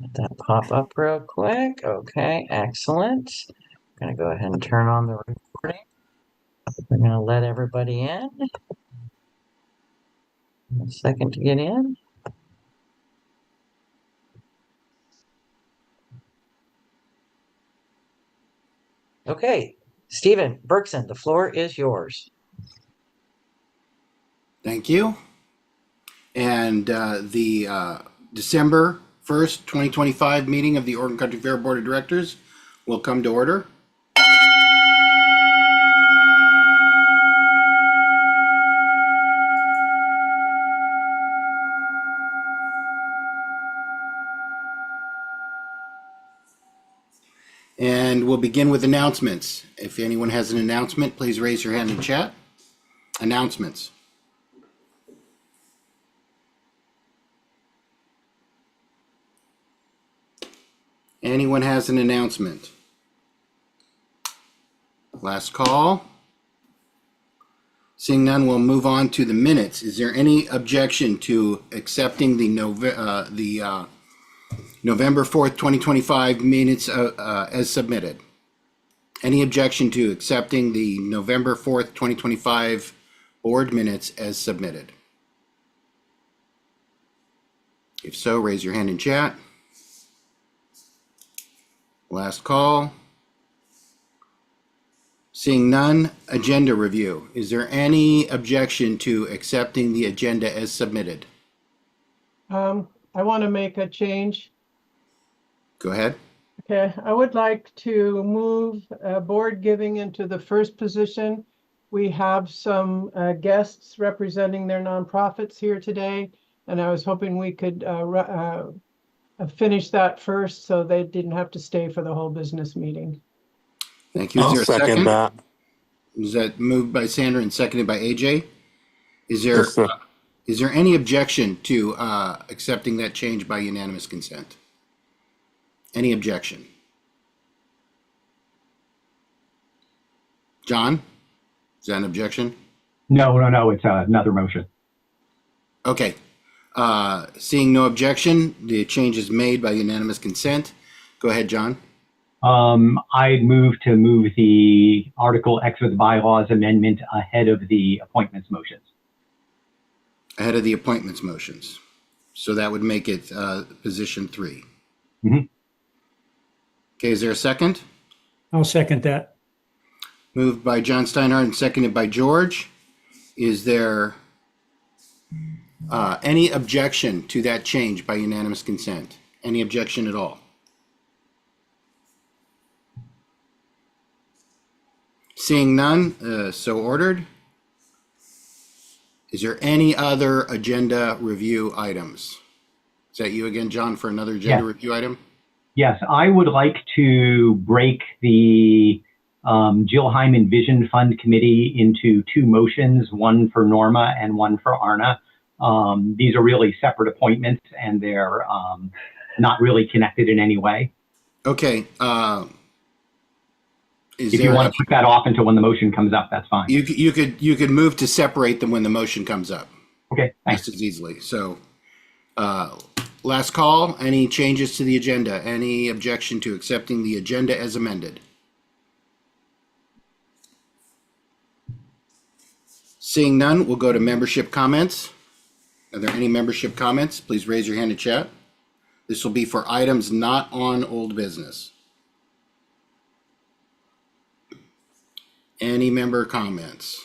Let that pop up real quick. Okay, excellent. I'm going to go ahead and turn on the recording. We're going to let everybody in. A second to get in. Okay, Stephen Berkson, the floor is yours. Thank you. And the December 1st, 2025 meeting of the Oregon Country Fair Board of Directors will come to order. And we'll begin with announcements. If anyone has an announcement, please raise your hand in chat. Announcements. Anyone has an announcement? Last call. Seeing none, we'll move on to the minutes. Is there any objection to accepting the November 4th, 2025 minutes as submitted? Any objection to accepting the November 4th, 2025 board minutes as submitted? If so, raise your hand in chat. Last call. Seeing none, agenda review. Is there any objection to accepting the agenda as submitted? I want to make a change. Go ahead. Okay, I would like to move board giving into the first position. We have some guests representing their nonprofits here today, and I was hoping we could finish that first so they didn't have to stay for the whole business meeting. Thank you. Is I'll there a second that. Is that moved by Sandra and seconded by AJ? Is Yes, sir. there any objection to accepting that change by unanimous consent? Any objection? John, is that an objection? No. It's another motion. Okay. Seeing no objection, the change is made by unanimous consent. Go ahead, John. I'd move the Article X of the bylaws amendment ahead of the appointments motions. Ahead of the appointments motions. So that would make it position 3. Mhm. Okay, is there a second? I'll second that. Moved by John Steinhardt and seconded by George. Is there any objection to that change by unanimous consent? Any objection at all? Seeing none, so ordered. Is there any other agenda review items? Is that you again, John, for another agenda review item? Yes, I would like to break the Jill Hyman Vision Fund Committee into 2 motions, one for Norma and one for Arna. These are really separate appointments and they're not really connected in any way. Okay. If you want to put that off until when the motion comes up, that's fine. You could move to separate them when the motion comes up. Okay, thanks. Just as easily. So, last call. Any changes to the agenda? Any objection to accepting the agenda as amended? Seeing none, we'll go to membership comments. Are there any membership comments? Please raise your hand in chat. This will be for items not on old business. Any member comments?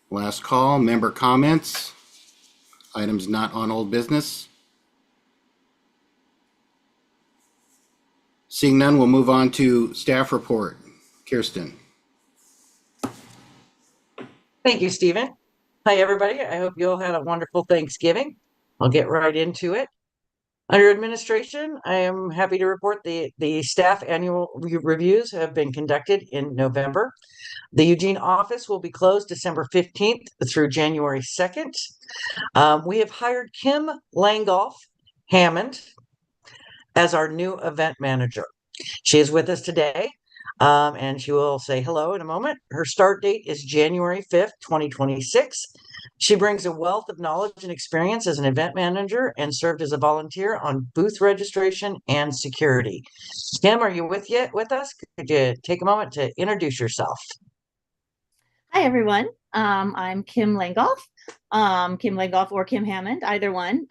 Last call, member comments. Items not on old business. Seeing none, we'll move on to staff report. Kirsten. Thank you, Stephen. Hi, everybody. I hope you all had a wonderful Thanksgiving. I'll get right into it. Under administration, I am happy to report the staff annual reviews have been conducted in November. The Eugene office will be closed December 15th through January 2nd. We have hired Kim Langolf Hammond as our new event manager. She is with us today, and she will say hello in a moment. Her start date is January 5th, 2026. She brings a wealth of knowledge and experience as an event manager and served as a volunteer on booth registration and security. Kim, are you with us? Could you take a moment to introduce yourself? Hi, everyone. I'm Kim Langolf, Kim Langolf or Kim Hammond, either one.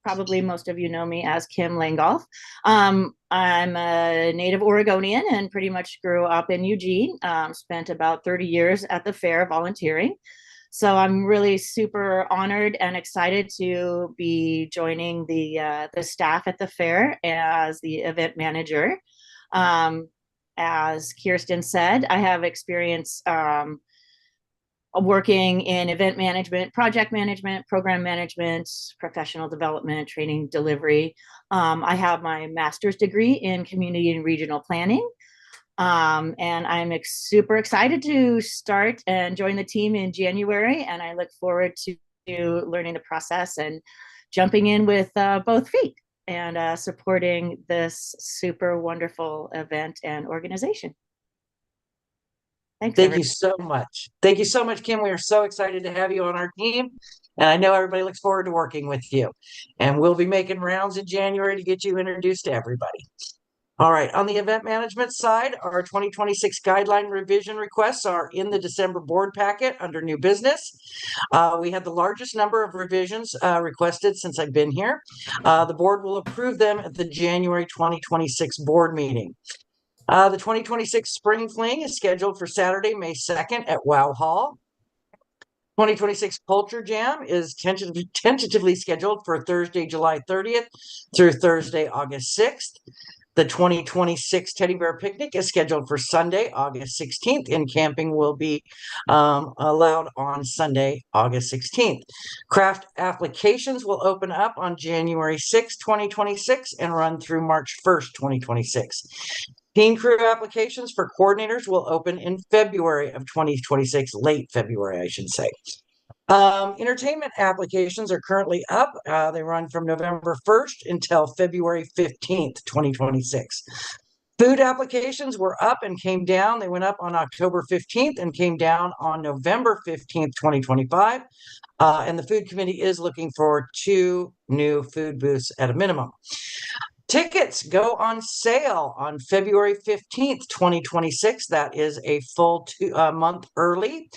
Probably most of you know me as Kim Langolf. I'm a native Oregonian and pretty much grew up in Eugene, spent about 30 years at the fair volunteering. So I'm really super honored and excited to be joining the staff at the fair as the event manager. As Kirsten said, I have experience working in event management, project management, program management, professional development, training delivery. I have my master's degree in community and regional planning. And I'm super excited to start and join the team in January. And I look forward to learning the process and jumping in with both feet and supporting this super wonderful event and organization. Thanks. Thank you so much. Thank you so much, Kim. We are so excited to have you on our team. And I know everybody looks forward to working with you. And we'll be making rounds in January to get you introduced to everybody. All right. On the event management side, our 2026 guideline revision requests are in the December board packet under new business. We had the largest number of revisions requested since I've been here. The board will approve them at the January 2026 board meeting. The 2026 Spring Fling is scheduled for Saturday, May 2nd at Wow Hall. 2026 Culture Jam is tentatively scheduled for Thursday, July 30th through Thursday, August 6th. The 2026 Teddy Bear Picnic is scheduled for Sunday, August 16th, and camping will be allowed on Sunday, August 16th. Craft applications will open up on January 6th, 2026, and run through March 1st, 2026. Teen Crew applications for coordinators will open in February of 2026, late February, I should say. Entertainment applications are currently up. They run from November 1st until February 15th, 2026. Food applications were up and came down. They went up on October 15th and came down on November 15th, 2025. And the food committee is looking for 2 new food booths at a minimum. Tickets go on sale on February 15th, 2026. That is a full month early.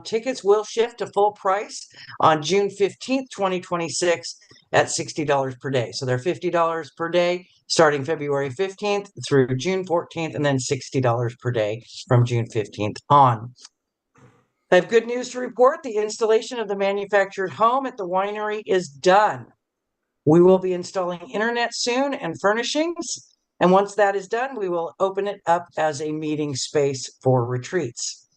Tickets will shift to full price on June 15th, 2026 at $60 per day. So they're $50 per day starting February 15th through June 14th, and then $60 per day from June 15th on. I have good news to report. The installation of the manufactured home at the winery is done. We will be installing internet soon and furnishings. And once that is done, we will open it up as a meeting space for retreats.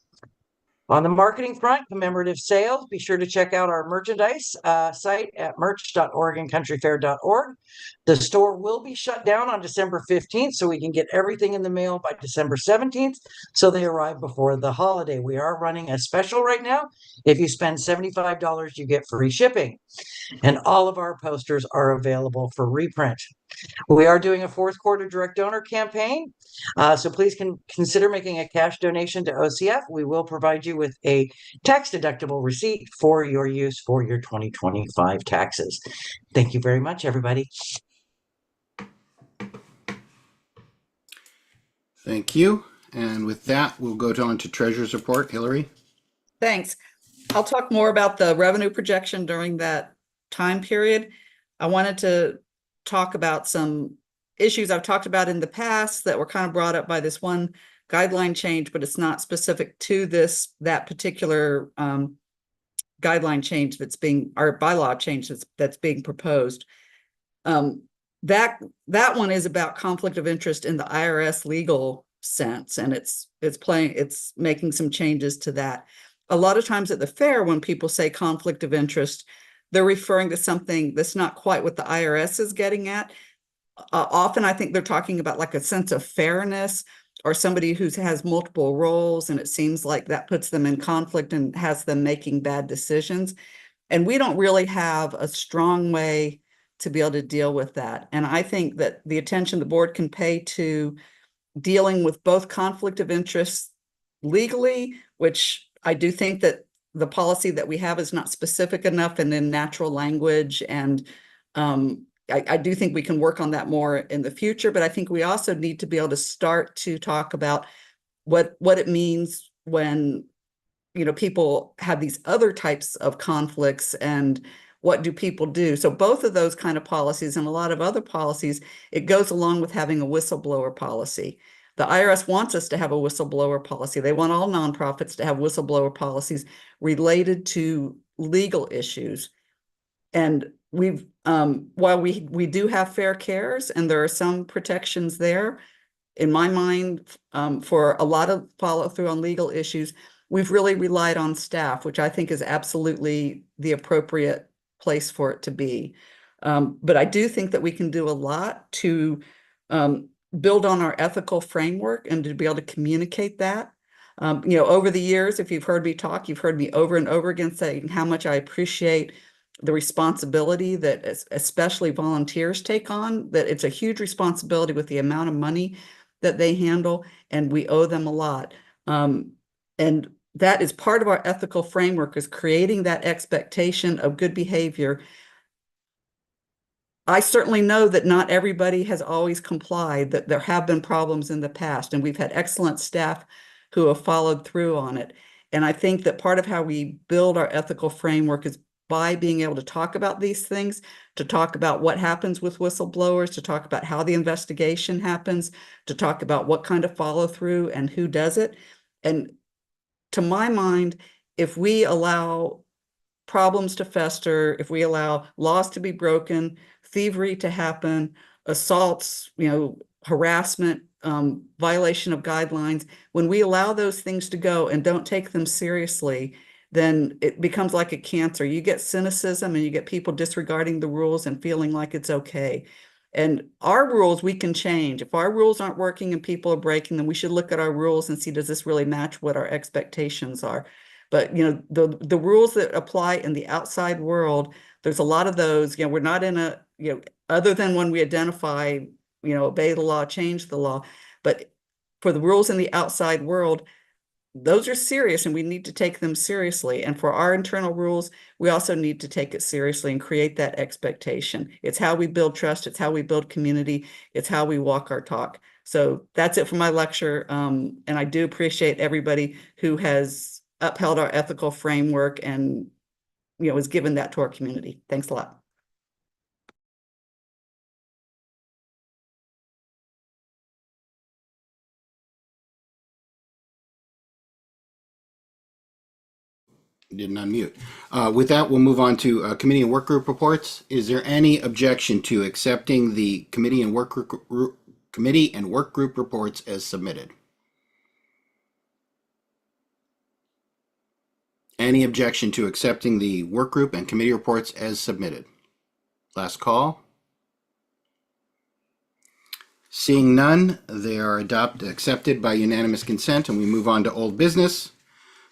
On the marketing front, commemorative sales, be sure to check out our merchandise site at merch.oregoncountryfair.org. The store will be shut down on December 15th, so we can get everything in the mail by December 17th, so they arrive before the holiday. We are running a special right now. If you spend $75, you get free shipping. And all of our posters are available for reprint. We are doing a 4th quarter direct donor campaign, so please consider making a cash donation to OCF. We will provide you with a tax-deductible receipt for your use for your 2025 taxes. Thank you very much, everybody. Thank you. And with that, we'll go on to Treasurer's Report. Hillary? Thanks. I'll talk more about the revenue projection during that time period. I wanted to talk about some issues I've talked about in the past that were kind of brought up by this one guideline change, but it's not specific to that particular guideline change that's being, or bylaw change that's being proposed. That one is about conflict of interest in the IRS legal sense, and it's making some changes to that. A lot of times at the fair, when people say conflict of interest, they're referring to something that's not quite what the IRS is getting at. Often I think they're talking about like a sense of fairness, or somebody who has multiple roles, and it seems like that puts them in conflict and has them making bad decisions. And we don't really have a strong way to be able to deal with that. And I think that the attention the board can pay to dealing with both conflict of interest legally, which I do think that the policy that we have is not specific enough and in natural language. And I do think we can work on that more in the future, but I think we also need to be able to start to talk about what it means when, you know, people have these other types of conflicts and what do people do? So both of those kind of policies and a lot of other policies, it goes along with having a whistleblower policy. The IRS wants us to have a whistleblower policy. They want all nonprofits to have whistleblower policies related to legal issues. And we've, while we do have fair cares and there are some protections there, in my mind, for a lot of follow through on legal issues, we've really relied on staff, which I think is absolutely the appropriate place for it to be. But I do think that we can do a lot to build on our ethical framework and to be able to communicate that. You know, over the years, if you've heard me talk, you've heard me over and over again saying how much I appreciate the responsibility that especially volunteers take on, that it's a huge responsibility with the amount of money that they handle, and we owe them a lot. And that is part of our ethical framework, is creating that expectation of good behavior. I certainly know that not everybody has always complied, that there have been problems in the past, and we've had excellent staff who have followed through on it. And I think that part of how we build our ethical framework is by being able to talk about these things, to talk about what happens with whistleblowers, to talk about how the investigation happens, to talk about what kind of follow through and who does it. And to my mind, if we allow problems to fester, if we allow laws to be broken, thievery to happen, assaults, you know, harassment, violation of guidelines, when we allow those things to go and don't take them seriously, then it becomes like a cancer. You get cynicism and you get people disregarding the rules and feeling like it's okay. And our rules, we can change. If our rules aren't working and people are breaking them, we should look at our rules and see, does this really match what our expectations are? But, you know, the rules that apply in the outside world, there's a lot of those, you know, we're not in a, you know, other than when we identify, you know, obey the law, change the law. But for the rules in the outside world, those are serious and we need to take them seriously. And for our internal rules, we also need to take it seriously and create that expectation. It's how we build trust. It's how we build community. It's how we walk our talk. So that's it for my lecture. And I do appreciate everybody who has upheld our ethical framework and, you know, has given that to our community. Thanks a lot. Didn't unmute. With that, we'll move on to committee and work group reports. Is there any objection to accepting the committee and work group reports as submitted? Any objection to accepting the work group and committee reports as submitted? Last call. Seeing none, they are accepted by unanimous consent, and we move on to old business.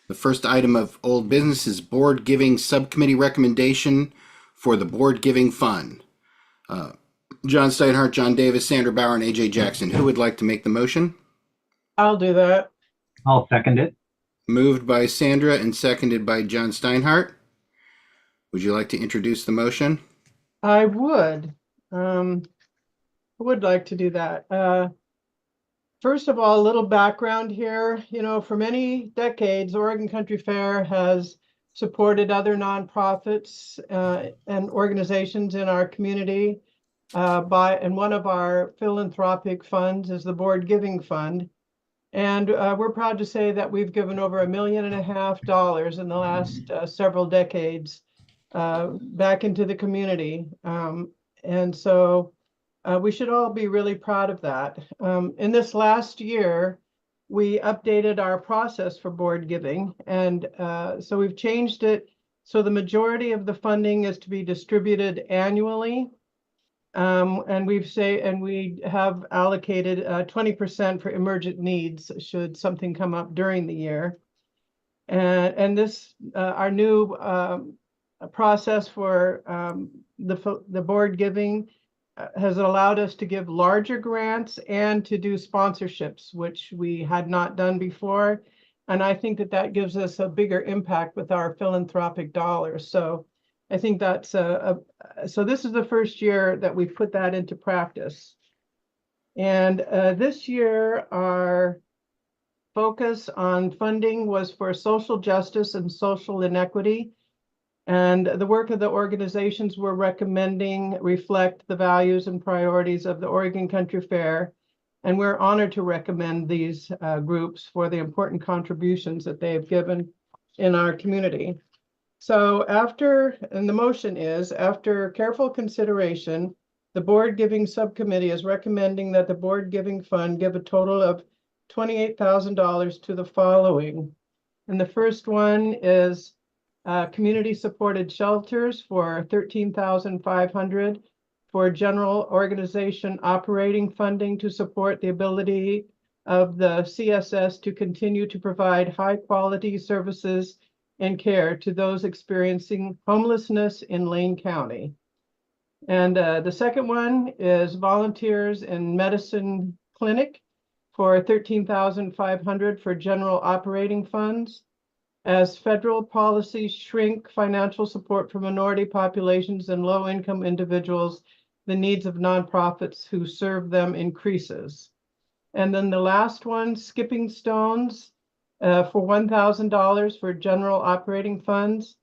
The first item of old business is board giving subcommittee recommendation for the board giving fund. John Steinhardt, John Davis, Sandra Bauer, and AJ Jackson. Who would like to make the motion? I'll do that. I'll second it. Moved by Sandra and seconded by John Steinhardt. Would you like to introduce the motion? I would. I would like to do that. First of all, a little background here. You know, for many decades, Oregon Country Fair has supported other nonprofits and organizations in our community and one of our philanthropic funds is the Board Giving Fund. And we're proud to say that we've given over $1.5 million in the last several decades back into the community. And so we should all be really proud of that. In this last year, we updated our process for board giving. And so we've changed it. So the majority of the funding is to be distributed annually. And we have allocated 20% for emergent needs should something come up during the year. And this, our new process for the board giving has allowed us to give larger grants and to do sponsorships, which we had not done before. And I think that that gives us a bigger impact with our philanthropic dollars. So I think that's so this is the first year that we've put that into practice. And this year, our focus on funding was for social justice and social inequity. And the work of the organizations we're recommending reflect the values and priorities of the Oregon Country Fair. And we're honored to recommend these groups for the important contributions that they have given in our community. So and the motion is, after careful consideration, the Board Giving Subcommittee is recommending that the Board Giving Fund give a total of $28,000 to the following. And the first one is community-supported shelters for $13,500 for general organization operating funding to support the ability of the CSS to continue to provide high-quality services and care to those experiencing homelessness in Lane County. And the second one is volunteers in medicine clinic for $13,500 for general operating funds. As federal policies shrink financial support for minority populations and low-income individuals, the needs of nonprofits who serve them increases. And then the last one, Skipping Stones, for $1,000 for general operating funds.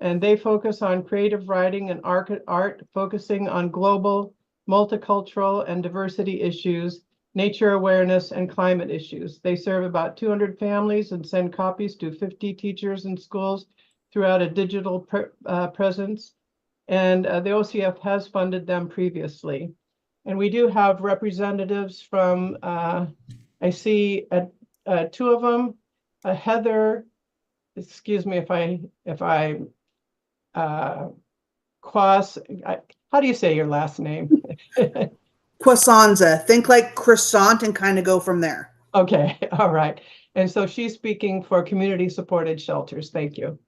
And they focus on creative writing and art, focusing on global, multicultural, and diversity issues, nature awareness, and climate issues. They serve about 200 families and send copies to 50 teachers and schools throughout a digital presence. And the OCF has funded them previously. And we do have representatives from, I see two of them, Heather, excuse me if I how do you say your last name? Croissantza. Think like croissant and kind of go from there. Okay, all right. And so she's speaking for community supported shelters. Thank you.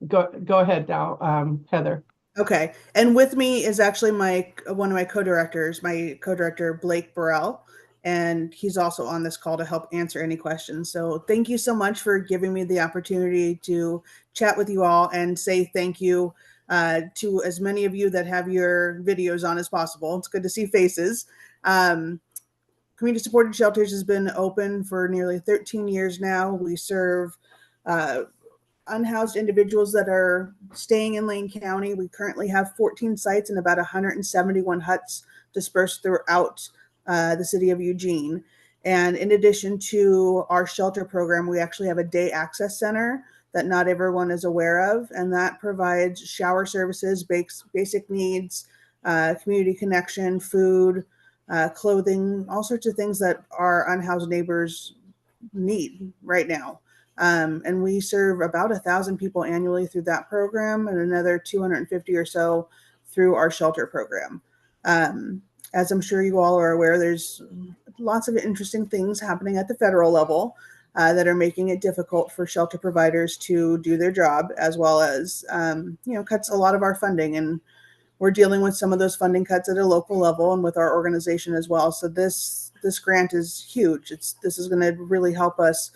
Go ahead now, Heather. Okay. And with me is actually one of my co-directors, Blake Burrell, and he's also on this call to help answer any questions. So thank you so much for giving me the opportunity to chat with you all and say thank you to as many of you that have your videos on as possible. It's good to see faces. Community Supported Shelters has been open for nearly 13 years now. We serve unhoused individuals that are staying in Lane County. We currently have 14 sites and about 171 huts dispersed throughout the city of Eugene. And in addition to our shelter program, we actually have a day access center that not everyone is aware of, and that provides shower services, basic needs, community connection, food, clothing, all sorts of things that our unhoused neighbors need right now. And we serve about 1,000 people annually through that program and another 250 or so through our shelter program. As I'm sure you all are aware, there's lots of interesting things happening at the federal level that are making it difficult for shelter providers to do their job, as well as, cuts a lot of our funding. And we're dealing with some of those funding cuts at a local level and with our organization as well. So this grant is huge. This is going to really help us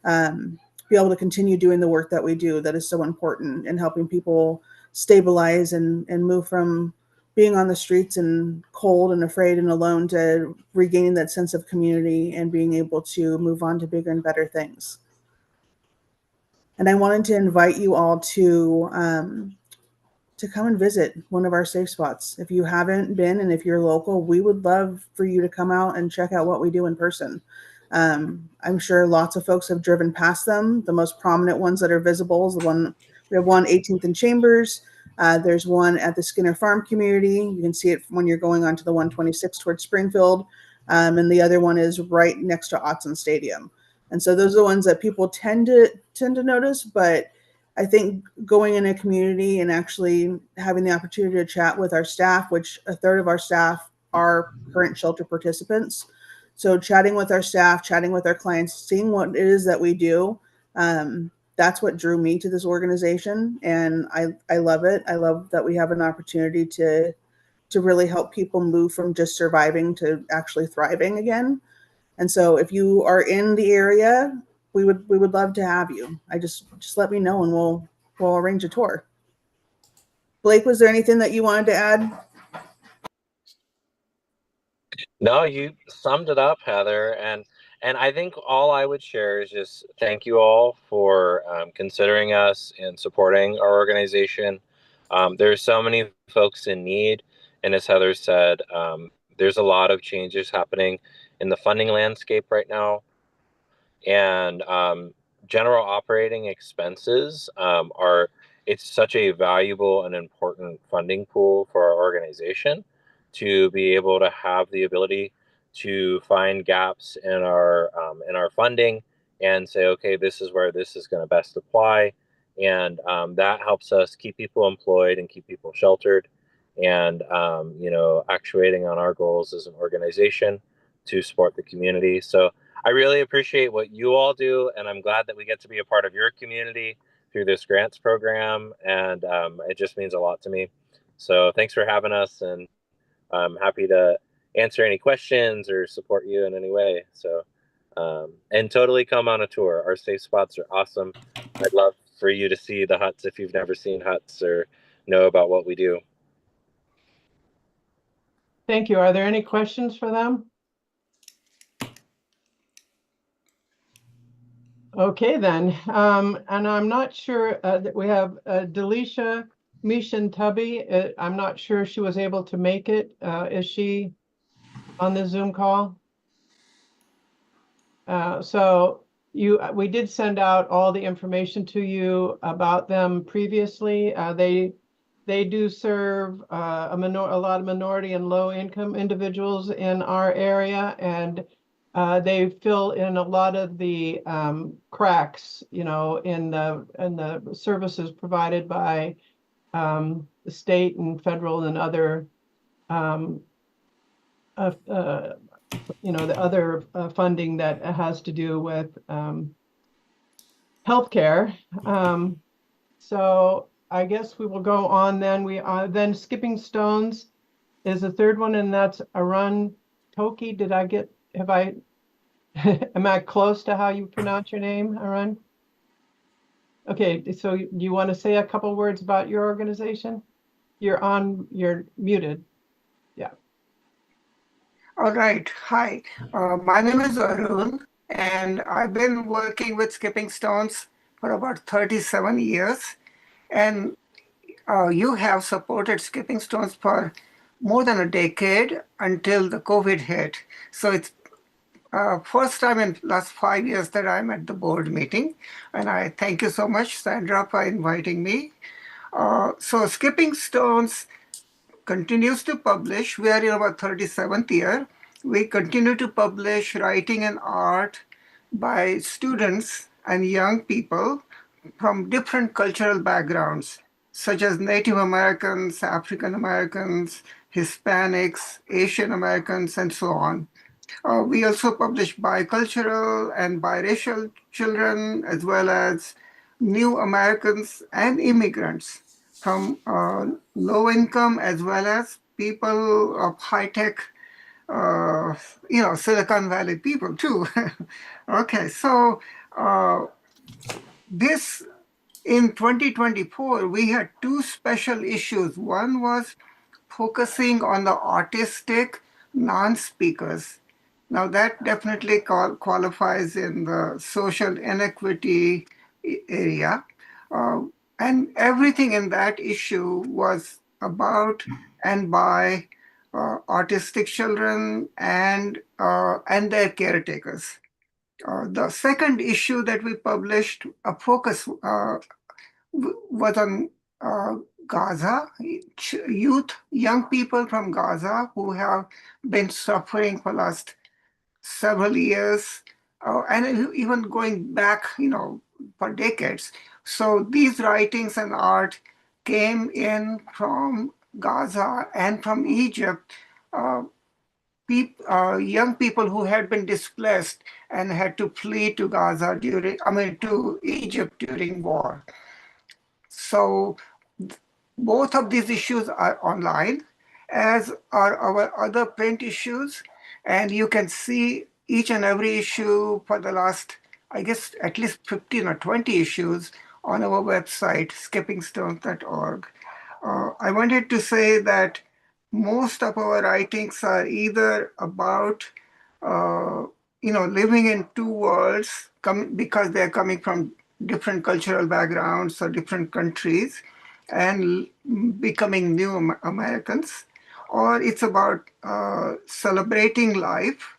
be able to continue doing the work that we do that is so important in helping people stabilize and move from being on the streets and cold and afraid and alone to regaining that sense of community and being able to move on to bigger and better things. And I wanted to invite you all to come and visit one of our safe spots. If you haven't been and if you're local, we would love for you to come out and check out what we do in person. I'm sure lots of folks have driven past them. The most prominent ones that are visible is we have one 18th and Chambers. There's one at the Skinner Farm community. You can see it when you're going onto the 126 towards Springfield. And the other one is right next to Autzen Stadium. And so those are the ones that people tend to notice, but I think going in a community and actually having the opportunity to chat with our staff, which a third of our staff are current shelter participants. So chatting with our staff, chatting with our clients, seeing what it is that we do, that's what drew me to this organization. And I love it. I love that we have an opportunity to really help people move from just surviving to actually thriving again. And so if you are in the area, we would love to have you. I just let me know and we'll arrange a tour. Blake, was there anything that you wanted to add? No, you summed it up, Heather, and I think all I would share is just thank you all for considering us and supporting our organization. There's so many folks in need, and as Heather said, there's a lot of changes happening in the funding landscape right now, and general operating expenses are it's such a valuable and important funding pool for our organization to be able to have the ability to find gaps in our funding and say, okay, this is where this is going to best apply, and that helps us keep people employed and keep people sheltered, and actuating on our goals as an organization to support the community. So I really appreciate what you all do, and I'm glad that we get to be a part of your community through this grants program, and it just means a lot to me. So thanks for having us, and I'm happy to answer any questions or support you in any way. So, and totally come on a tour. Our safe spots are awesome. I'd love for you to see the huts if you've never seen huts or know about what we do. Thank you. Are there any questions for them? Okay, then. And I'm not sure that we have Delisha Mishan Tubby. I'm not sure she was able to make it. Is she on the Zoom call? So we did send out all the information to you about them previously. They do serve a lot of minority and low income individuals in our area, and they fill in a lot of the cracks, in the services provided by the state and federal and other the other funding that has to do with healthcare. So I guess we will go on then. Then Skipping Stones is the third one, and that's Arun Toki. Am I close to how you pronounce your name, Arun? Okay, so do you want to say a couple words about your organization? You're muted. Yeah. All right. Hi, my name is Arun, and I've been working with Skipping Stones for about 37 years. And you have supported Skipping Stones for more than a decade until the COVID hit. So it's first time in last 5 years that I'm at the board meeting. And I thank you so much, Sandra, for inviting me. So Skipping Stones continues to publish. We are in our 37th year. We continue to publish writing and art by students and young people from different cultural backgrounds, such as Native Americans, African Americans, Hispanics, Asian Americans, and so on. We also publish bicultural and biracial children, as well as new Americans and immigrants from low income, as well as people of high tech, Silicon Valley people too. Okay, so this in 2024, we had two special issues. One was focusing on the autistic non-speakers. Now that definitely qualifies in the social inequity area. And everything in that issue was about and by autistic children and their caretakers. The second issue that we published, a focus was on Gaza, young people from Gaza who have been suffering for the last several years, and even going back, for decades. So these writings and art came in from Gaza and from Egypt, young people who had been displaced and had to flee to to Egypt during war. So both of these issues are online, as are our other print issues. And you can see each and every issue for the last, I guess, at least 15 or 20 issues on our website, skippingstones.org. I wanted to say that most of our writings are either about, living in two worlds because they're coming from different cultural backgrounds or different countries and becoming new Americans, or it's about celebrating life,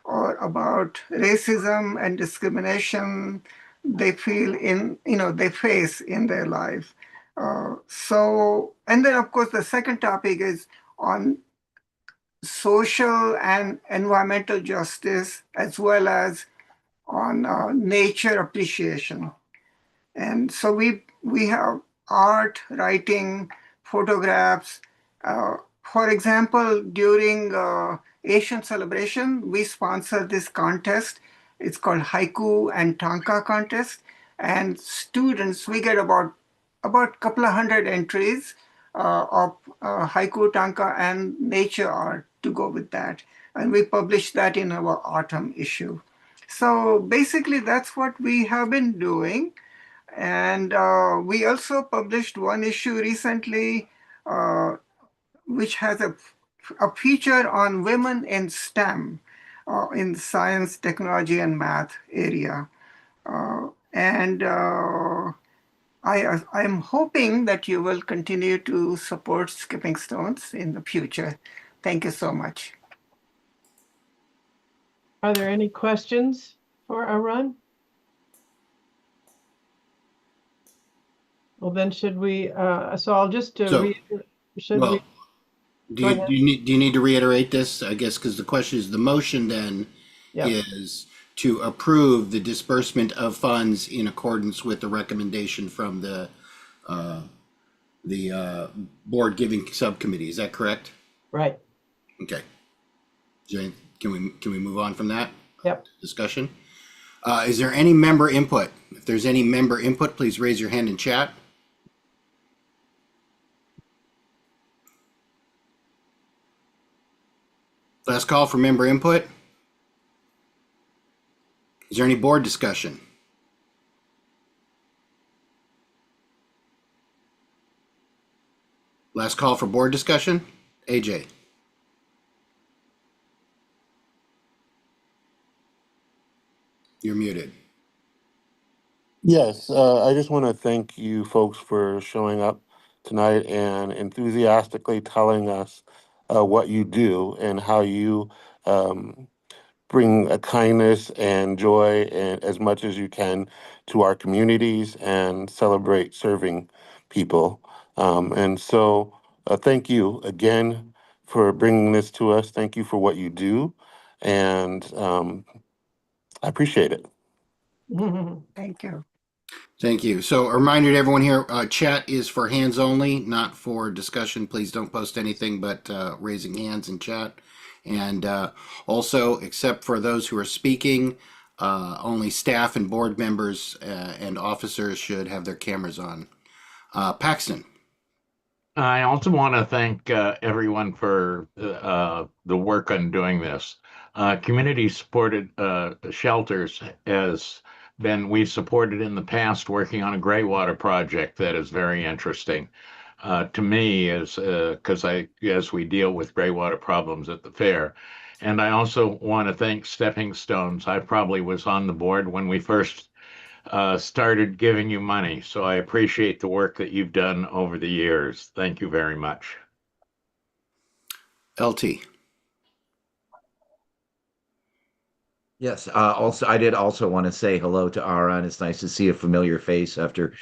or about racism and discrimination they feel they face in their life. And then of course the second topic is on social and environmental justice, as well as on nature appreciation. And so we have art, writing, photographs. For example, during Asian celebration, we sponsor this contest. It's called Haiku and Tanka contest. And students, we get about couple of hundred entries of haiku, tanka, and nature art to go with that. And we publish that in our autumn issue. So basically, that's what we have been doing. And we also published one issue recently, which has a feature on women in STEM, in science, technology, and math area. I'm hoping that you will continue to support Skipping Stones in the future. Thank you so much. Are there any questions for Arun? Well, then should we, so I'll just should Well, we? do Go you, ahead. do you need to reiterate this? I guess because the question is, the motion then Yeah. is to approve the disbursement of funds in accordance with the recommendation from the board giving subcommittee. Is that correct? Right. Okay. Jane, can we move on from that Yep. discussion? Is there any member input? If there's any member input, please raise your hand in chat. Last call for member input. Is there any board discussion? Last call for board discussion. AJ. You're muted. Yes, I just want to thank you folks for showing up tonight and enthusiastically telling us what you do and how you bring a kindness and joy and as much as you can to our communities and celebrate serving people. And so thank you again for bringing this to us. Thank you for what you do. And I appreciate it. Thank you. Thank you. So a reminder to everyone here, chat is for hands only, not for discussion. Please don't post anything but raising hands in chat. And also, except for those who are speaking, only staff and board members and officers should have their cameras on. Paxton. I also want to thank everyone for the work on doing this. Community supported shelters has been, we've supported in the past working on a Greywater project that is very interesting to me is because as we deal with Greywater problems at the fair. And I also want to thank Stepping Stones. I probably was on the board when we first started giving you money. So I appreciate the work that you've done over the years. Thank you very much. LT. Yes. I did also want to say hello to Aaron. It's nice to see a familiar face after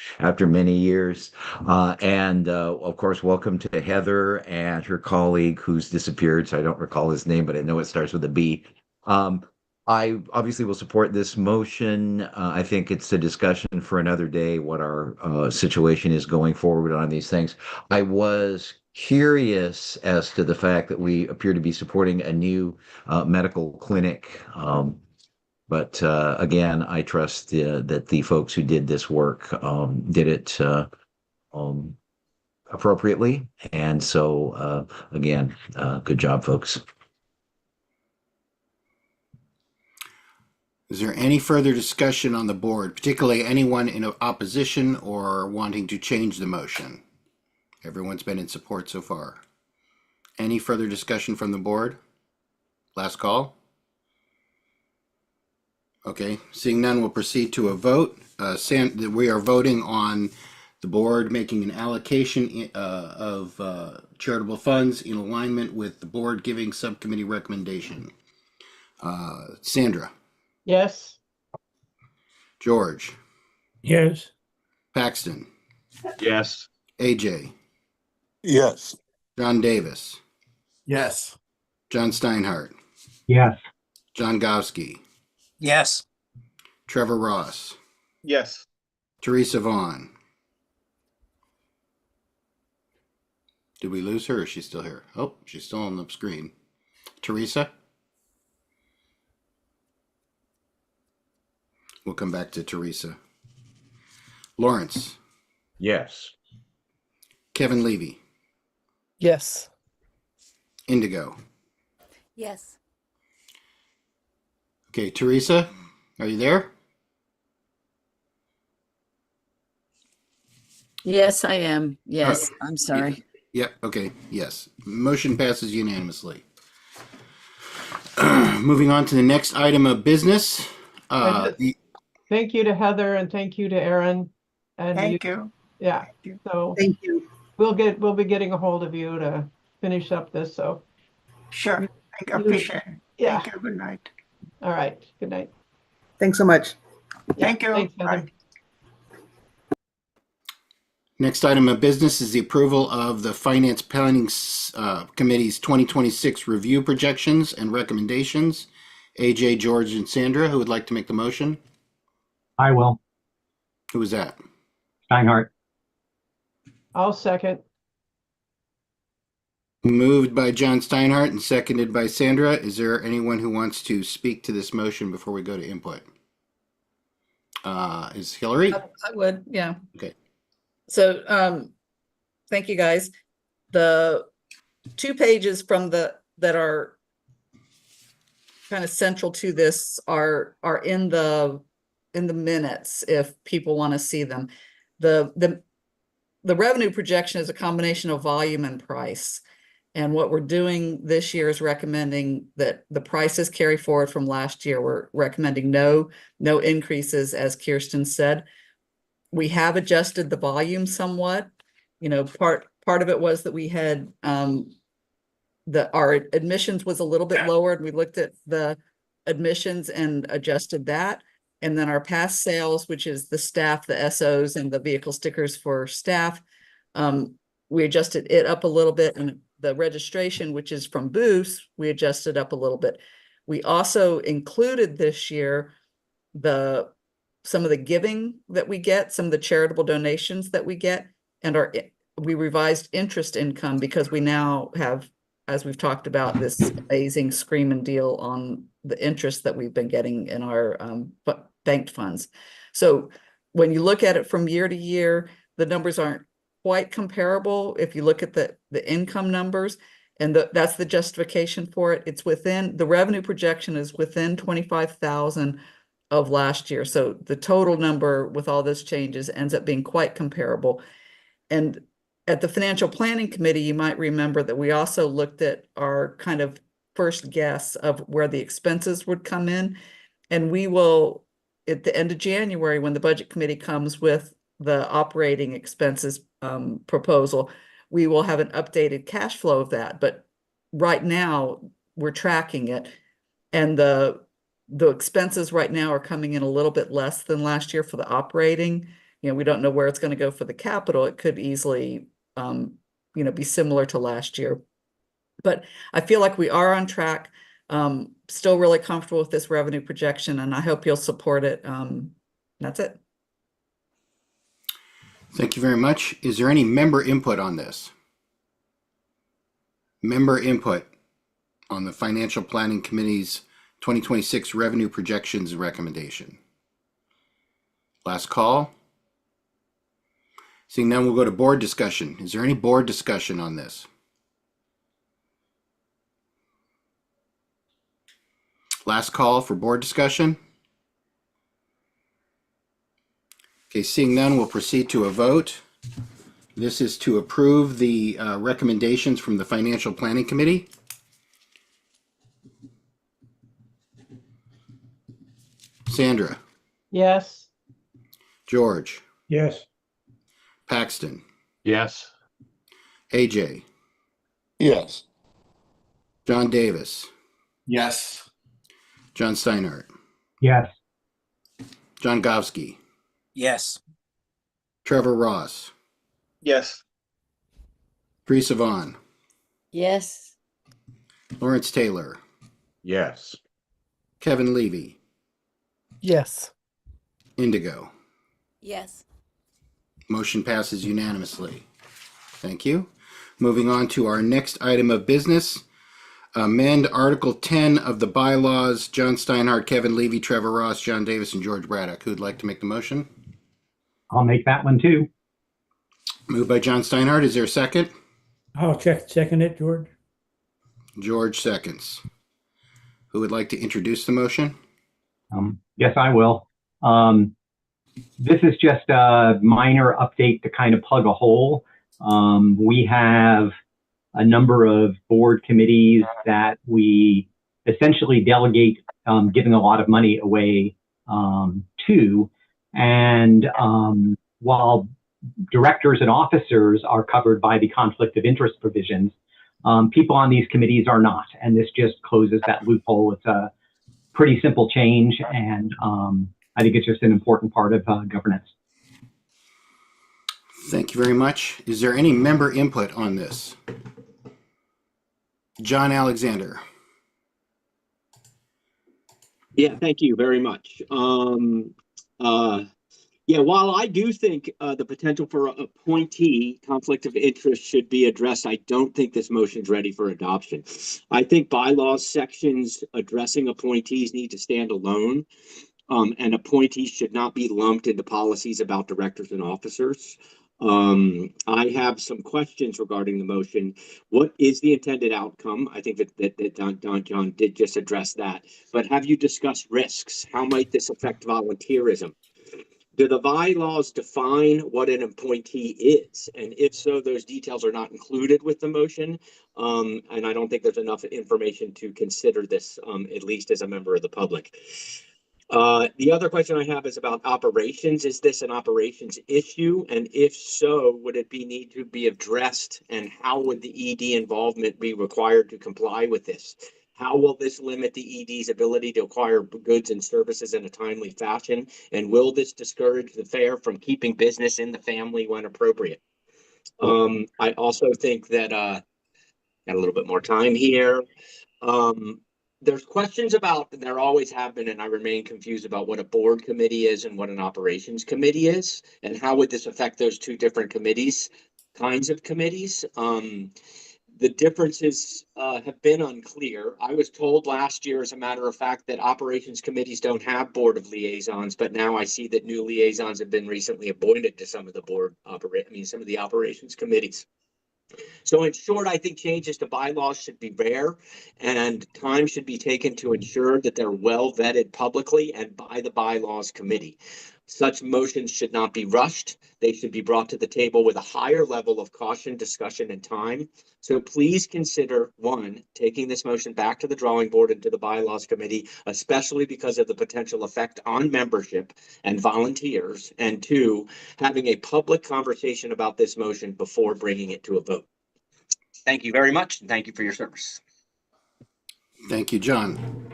many years. And of course, welcome to Heather and her colleague who's disappeared. So I don't recall his name, but I know it starts with a B. I obviously will support this motion. I think it's a discussion for another day what our situation is going forward on these things. I was curious as to the fact that we appear to be supporting a new medical clinic. But again, I trust that the folks who did this work did it appropriately. And so, again, good job, folks. Is there any further discussion on the board, particularly anyone in opposition or wanting to change the motion? Everyone's been in support so far. Any further discussion from the board? Last call? Okay, seeing none, we'll proceed to a vote. We are voting on the board making an allocation of charitable funds in alignment with the board giving subcommittee recommendation. Sandra, Yes. George, Yes. Paxton, Yes. AJ, Yes. John Davis, Yes. John Steinhardt, Yes. John Gowski, Yes. Trevor Ross, Yes. Teresa Vaughn. Did we lose her or is she still here? Oh, she's still on the screen. Teresa? We'll come back to Teresa. Lawrence, Yes. Kevin Levy, Yes. Indigo. Yes. Okay, Teresa, are you there? Yes, I am. Yes, I'm sorry. Yep, okay, yes. Motion passes unanimously. Moving on to the next item of business. Thank you to Heather and thank you to Aaron. And Thank you. Yeah, Thank you. so Thank you. we'll be getting a hold of you to finish up this, so. Sure. I appreciate it. Yeah. Thank you. Good night. All right, good night. Thanks so much. Yeah, Thank you. thanks, Heather. Bye. Next item of business is the approval of the Finance Planning Committee's 2026 review projections and recommendations. AJ, George, and Sandra, who would like to make the motion? I will. Who was that? Steinhardt. I'll second. Moved by John Steinhardt and seconded by Sandra. Is there anyone who wants to speak to this motion before we go to input? Is Hillary? I would, yeah. Okay. So, thank you guys. The 2 pages from that are kind of central to this are in the minutes if people want to see them. The revenue projection is a combination of volume and price. And what we're doing this year is recommending that the prices carry forward from last year. We're recommending no increases, as Kirsten said. We have adjusted the volume somewhat. You know, part of it was that we had our admissions was a little bit lower, and we looked at the admissions and adjusted that. And then our past sales, which is the staff, the SOs, and the vehicle stickers for staff, we adjusted it up a little bit, and the registration, which is from Boost, we adjusted up a little bit. We also included this year some of the giving that we get, some of the charitable donations that we get, and we revised interest income because we now have, as we've talked about, this amazing screaming deal on the interest that we've been getting in our banked funds. So when you look at it from year to year, the numbers aren't quite comparable. If you look at the income numbers, and that's the justification for it. It's within, the revenue projection is within 25,000 of last year. So the total number with all those changes ends up being quite comparable. And at the Financial Planning Committee, you might remember that we also looked at our kind of first guess of where the expenses would come in. And we will, at the end of January, when the Budget Committee comes with the operating expenses proposal, we will have an updated cash flow of that. But right now, we're tracking it. And the expenses right now are coming in a little bit less than last year for the operating. You know, we don't know where it's going to go for the capital. It could easily, be similar to last year. But I feel like we are on track. Still really comfortable with this revenue projection, and I hope you'll support it. That's it. Thank you very much. Is there any member input on this? Member input on the Financial Planning Committee's 2026 revenue projections recommendation. Last call. Seeing none, we'll go to board discussion. Is there any board discussion on this? Last call for board discussion. Okay, seeing none, we'll proceed to a vote. This is to approve the recommendations from the Financial Planning Committee. Sandra, Yes. George, Yes. Paxton, Yes. AJ, Yes. John Davis, Yes. John Steinhardt, Yes. John Govsky, Yes. Trevor Ross, Yes. Teresa Vaughn, Yes. Lawrence Taylor, Yes. Kevin Levy, Yes. Indigo. Yes. Motion passes unanimously. Thank you. Moving on to our next item of business. Amend Article 10 of the bylaws. John Steinhardt, Kevin Levy, Trevor Ross, John Davis, and George Braddock. Who'd like to make the motion? I'll make that one too. Moved by John Steinhardt. Is there a second? I'll second it, George. George seconds. Who would like to introduce the motion? Yes, I will. This is just a minor update to kind of plug a hole. We have a number of board committees that we essentially delegate giving a lot of money away to. And while directors and officers are covered by the conflict of interest provisions, people on these committees are not. And this just closes that loophole. It's a pretty simple change, and I think it's just an important part of governance. Thank you very much. Is there any member input on this? John Alexander. Yeah, thank you very much. Yeah, while I do think the potential for appointee conflict of interest should be addressed, I don't think this motion is ready for adoption. I think bylaws sections addressing appointees need to stand alone, and appointees should not be lumped into policies about directors and officers. I have some questions regarding the motion. What is the intended outcome? I think that John did just address that. But have you discussed risks? How might this affect volunteerism? Do the bylaws define what an appointee is? And if so, those details are not included with the motion. And I don't think there's enough information to consider this, at least as a member of the public. The other question I have is about operations. Is this an operations issue? And if so, would it need to be addressed? And how would the ED involvement be required to comply with this? How will this limit the ED's ability to acquire goods and services in a timely fashion? And will this discourage the fair from keeping business in the family when appropriate? I also think that, got a little bit more time here. There's questions about, and there always have been, and I remain confused about what a board committee is and what an operations committee is, and how would this affect those two different kinds of committees? The differences have been unclear. I was told last year, as a matter of fact, that operations committees don't have board of liaisons, but now I see that new liaisons have been recently appointed to some of the some of the operations committees. So in short, I think changes to bylaws should be rare, and time should be taken to ensure that they're well vetted publicly and by the bylaws committee. Such motions should not be rushed. They should be brought to the table with a higher level of caution, discussion, and time. So please consider, one, taking this motion back to the drawing board and to the bylaws committee, especially because of the potential effect on membership and volunteers, and two, having a public conversation about this motion before bringing it to a vote. Thank you very much, and thank you for your service. Thank you, John.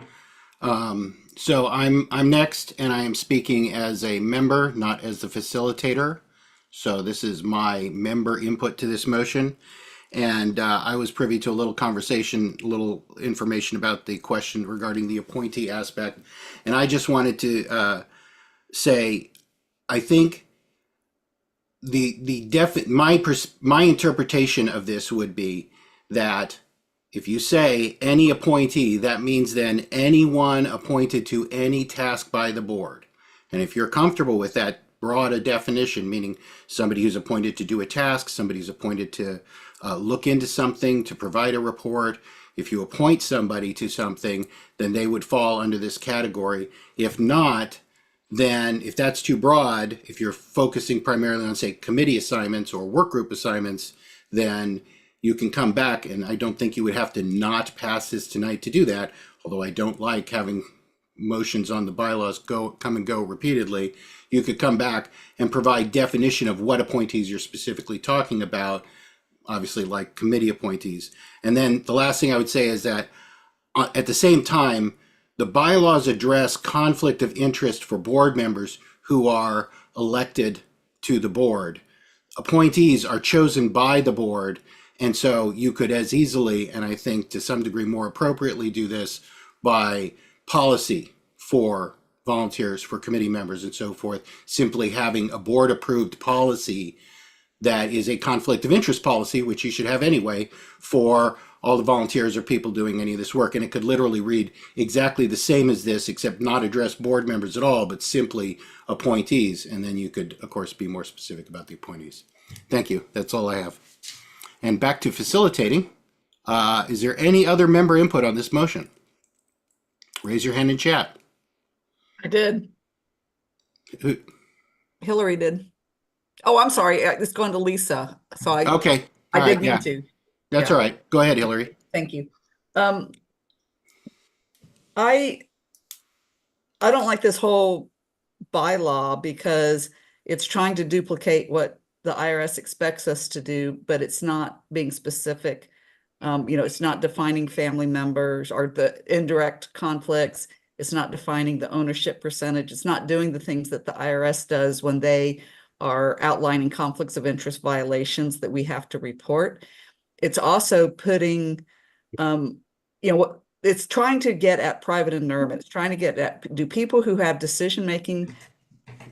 So I'm next, and I am speaking as a member, not as the facilitator. So this is my member input to this motion. And I was privy to a little conversation, a little information about the question regarding the appointee aspect. And I just wanted to say, I think my interpretation of this would be that if you say any appointee, that means then anyone appointed to any task by the board. And if you're comfortable with that broad a definition, meaning somebody who's appointed to do a task, somebody who's appointed to look into something, to provide a report, if you appoint somebody to something, then they would fall under this category. If not, then if that's too broad, if you're focusing primarily on, say, committee assignments or work group assignments, then you can come back, and I don't think you would have to not pass this tonight to do that, although I don't like having motions on the bylaws come and go repeatedly. You could come back and provide definition of what appointees you're specifically talking about, obviously like committee appointees. And then the last thing I would say is that at the same time, the bylaws address conflict of interest for board members who are elected to the board. Appointees are chosen by the board, and so you could as easily, and I think to some degree more appropriately, do this by policy for volunteers, for committee members and so forth, simply having a board approved policy that is a conflict of interest policy, which you should have anyway, for all the volunteers or people doing any of this work. And it could literally read exactly the same as this, except not address board members at all, but simply appointees. And then you could, of course, be more specific about the appointees. Thank you. That's all I have. And back to facilitating. Is there any other member input on this motion? Raise your hand in chat. I did. Who? Hillary did. Oh, I'm sorry. It's going to Lisa. So Okay. I All did right, need yeah. to. That's Yeah. all right. Go ahead, Hillary. Thank you. I don't like this whole bylaw because it's trying to duplicate what the IRS expects us to do, but it's not being specific. It's not defining family members or the indirect conflicts. It's not defining the ownership percentage. It's not doing the things that the IRS does when they are outlining conflicts of interest violations that we have to report. It's also putting, it's trying to get at private environment. It's trying to get at, do people who have decision-making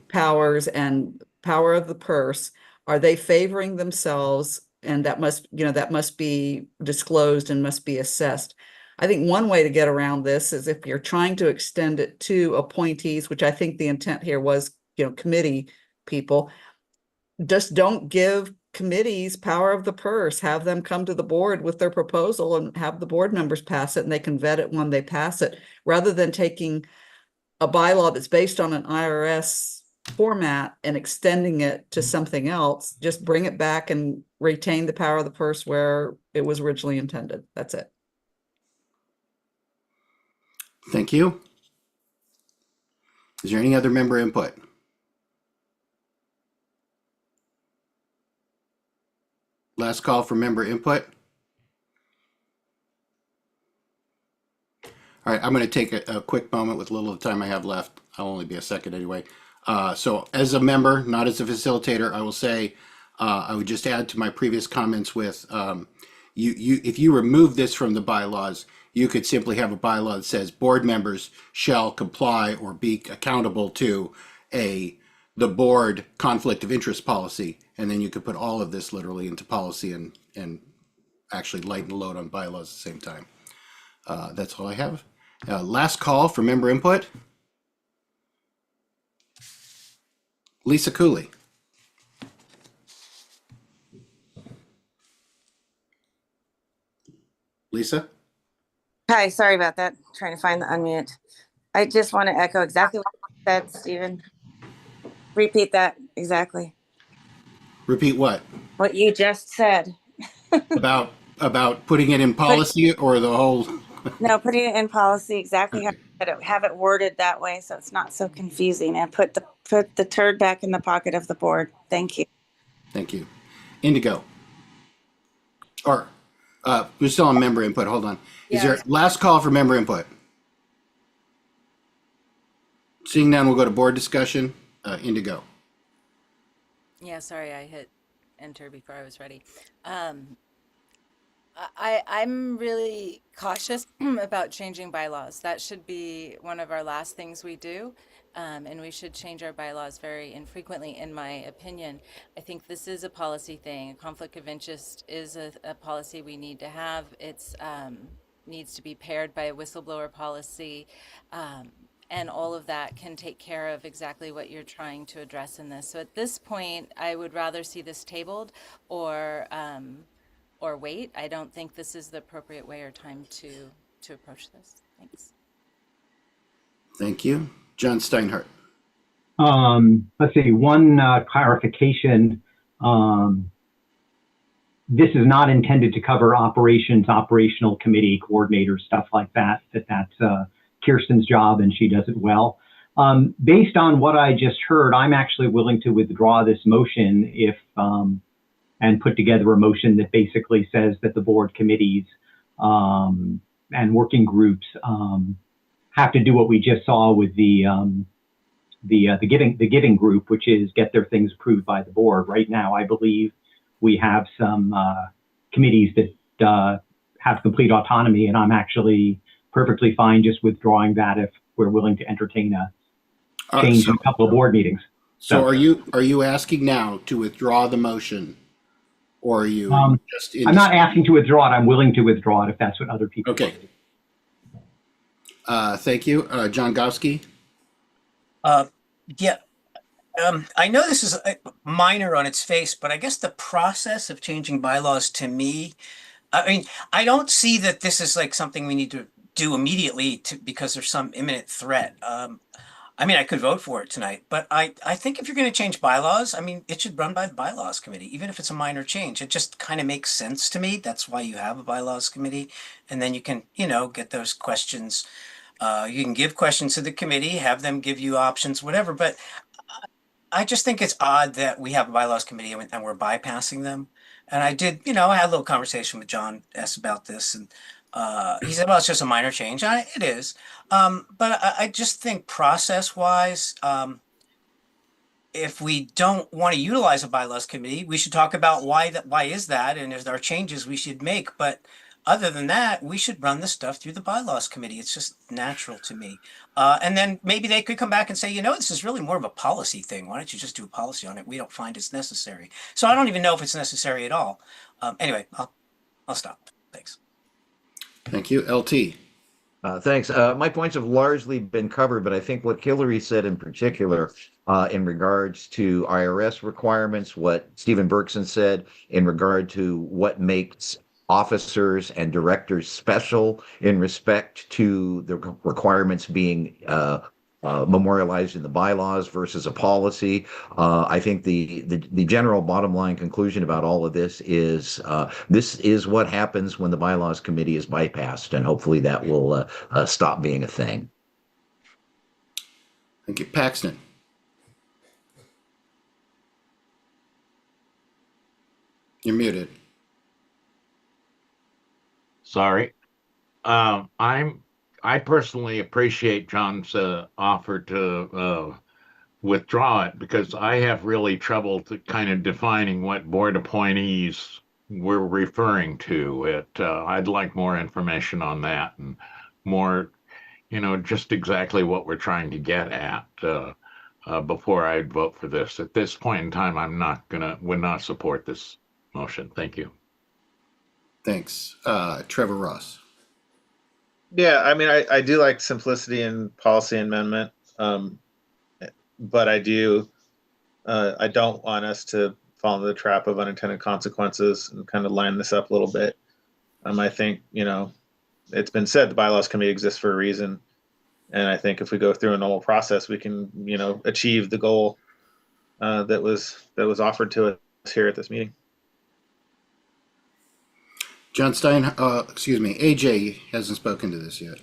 powers and power of the purse, are they favoring themselves? And that must be disclosed and must be assessed. I think one way to get around this is if you're trying to extend it to appointees, which I think the intent here was, committee people, just don't give committees power of the purse. Have them come to the board with their proposal and have the board members pass it, and they can vet it when they pass it, rather than taking a bylaw that's based on an IRS format and extending it to something else. Just bring it back and retain the power of the purse where it was originally intended. That's it. Thank you. Is there any other member input? Last call for member input. All right, I'm going to take a quick moment with a little of the time I have left. I'll only be a second anyway. So as a member, not as a facilitator, I will say, I would just add to my previous comments with, if you remove this from the bylaws, you could simply have a bylaw that says board members shall comply or be accountable to the board conflict of interest policy. And then you could put all of this literally into policy and actually lighten the load on bylaws at the same time. That's all I have. Last call for member input. Lisa Cooley. Lisa? Hi, sorry about that. Trying to find the unmute. I just want to echo exactly what you said, Stephen. Repeat that exactly. Repeat what? What you just said. About putting it in policy or the whole? No, putting it in policy exactly how you said it. Have it worded that way so it's not so confusing, and put the turd back in the pocket of the board. Thank you. Thank you. Indigo. Or we're still on member input. Hold on. Is there last call for member input? Seeing none, we'll go to board discussion. Indigo. Yeah, sorry, I hit enter before I was ready. I'm really cautious about changing bylaws. That should be one of our last things we do. And we should change our bylaws very infrequently, in my opinion. I think this is a policy thing. A conflict of interest is a policy we need to have. It's needs to be paired by a whistleblower policy. And all of that can take care of exactly what you're trying to address in this. So at this point, I would rather see this tabled or wait. I don't think this is the appropriate way or time to approach this. Thanks. Thank you. John Steinhardt. Let's see, one clarification. This is not intended to cover operations, operational committee coordinators, stuff like that. That's Kirsten's job and she does it well. Based on what I just heard, I'm actually willing to withdraw this motion if and put together a motion that basically says that the board committees and working groups have to do what we just saw with the giving group, which is get their things approved by the board. Right now, I believe we have some committees that have complete autonomy, and I'm actually perfectly fine just withdrawing that if we're willing to entertain a change in a couple of board meetings. So are you asking now to withdraw the motion, or are you just? I'm not asking to withdraw it. I'm willing to withdraw it if that's what other people. Okay. Thank you, John Gowski. Yeah. I know this is minor on its face, but I guess the process of changing bylaws to me, I mean, I don't see that this is like something we need to do immediately because there's some imminent threat. I mean, I could vote for it tonight, but I think if you're going to change bylaws, I mean, it should run by the bylaws committee, even if it's a minor change. It just kind of makes sense to me. That's why you have a bylaws committee. And then you can, get those questions. You can give questions to the committee, have them give you options, whatever. But I just think it's odd that we have a bylaws committee and we're bypassing them. And I did, I had a little conversation with John S. about this, and he said, well, it's just a minor change. It is. But I just think process-wise, if we don't want to utilize a bylaws committee, we should talk about why is that, and if there are changes we should make. But other than that, we should run the stuff through the bylaws committee. It's just natural to me. And then maybe they could come back and say, this is really more of a policy thing. Why don't you just do a policy on it? We don't find it's necessary. So I don't even know if it's necessary at all. Anyway, I'll stop. Thanks. Thank you. LT. Thanks. My points have largely been covered, but I think what Hillary said in particular in regards to IRS requirements, what Stephen Berkson said in regard to what makes officers and directors special in respect to the requirements being memorialized in the bylaws versus a policy. I think the general bottom line conclusion about all of this is what happens when the bylaws committee is bypassed, and hopefully that will stop being a thing. Thank you. Paxton. You're muted. Sorry. I personally appreciate John's offer to withdraw it, because I have really trouble to kind of defining what board appointees we're referring to. I'd like more information on that, and more, just exactly what we're trying to get at before I'd vote for this. At this point in time, would not support this motion. Thank you. Thanks. Trevor Ross. Yeah, I mean, I do like simplicity in policy amendment, but I don't want us to fall into the trap of unintended consequences and kind of line this up a little bit. I think, it's been said the bylaws committee exists for a reason. And I think if we go through a normal process, we can, achieve the goal that was offered to us here at this meeting. John Stein, AJ hasn't spoken to this yet.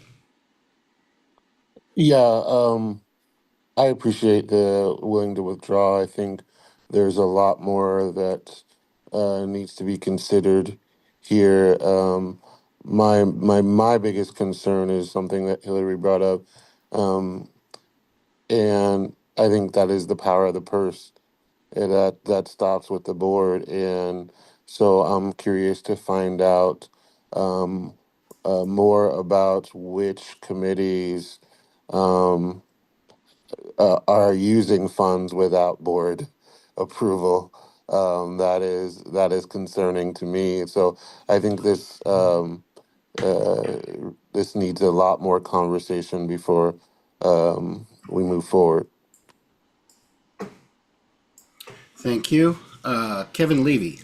Yeah, I appreciate the willing to withdraw. I think there's a lot more that needs to be considered here. My biggest concern is something that Hillary brought up, and I think that is the power of the purse. And that stops with the board, and so I'm curious to find out more about which committees are using funds without board approval. That is concerning to me. So I think this needs a lot more conversation before we move forward. Thank you. Kevin Levy.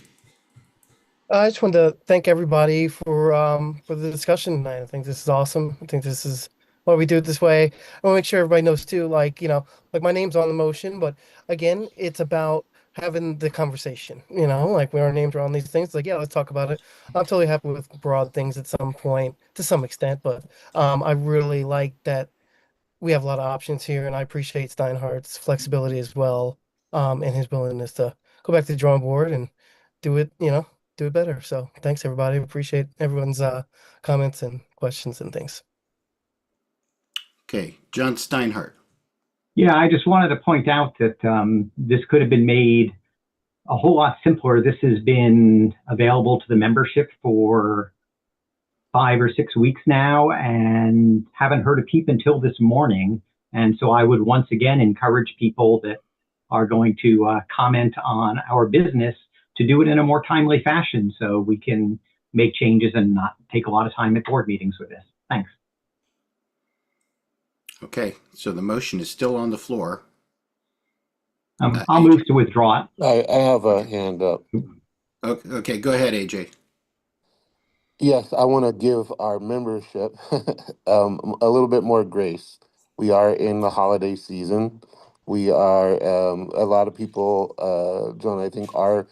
I just wanted to thank everybody for the discussion tonight. I think this is awesome. I think this is why we do it this way. I want to make sure everybody knows too, like, like my name's on the motion, but again, it's about having the conversation, like when our names are on these things, like, yeah, let's talk about it. I'm totally happy with broad things at some point, to some extent, but I really like that we have a lot of options here, and I appreciate Steinhardt's flexibility as well, and his willingness to go back to the drawing board and do it, do it better. So thanks everybody. Appreciate everyone's comments and questions and things. Okay, John Steinhardt. Yeah, I just wanted to point out that this could have been made a whole lot simpler. This has been available to the membership for 5 or 6 weeks now and haven't heard a peep until this morning. And so I would once again encourage people that are going to comment on our business to do it in a more timely fashion so we can make changes and not take a lot of time at board meetings with this. Thanks. Okay, so the motion is still on the floor. I'll move to withdraw it. I have a hand up. Okay, go ahead, AJ. Yes, I want to give our membership a little bit more grace. We are in the holiday season. We are a lot of people, John, I think are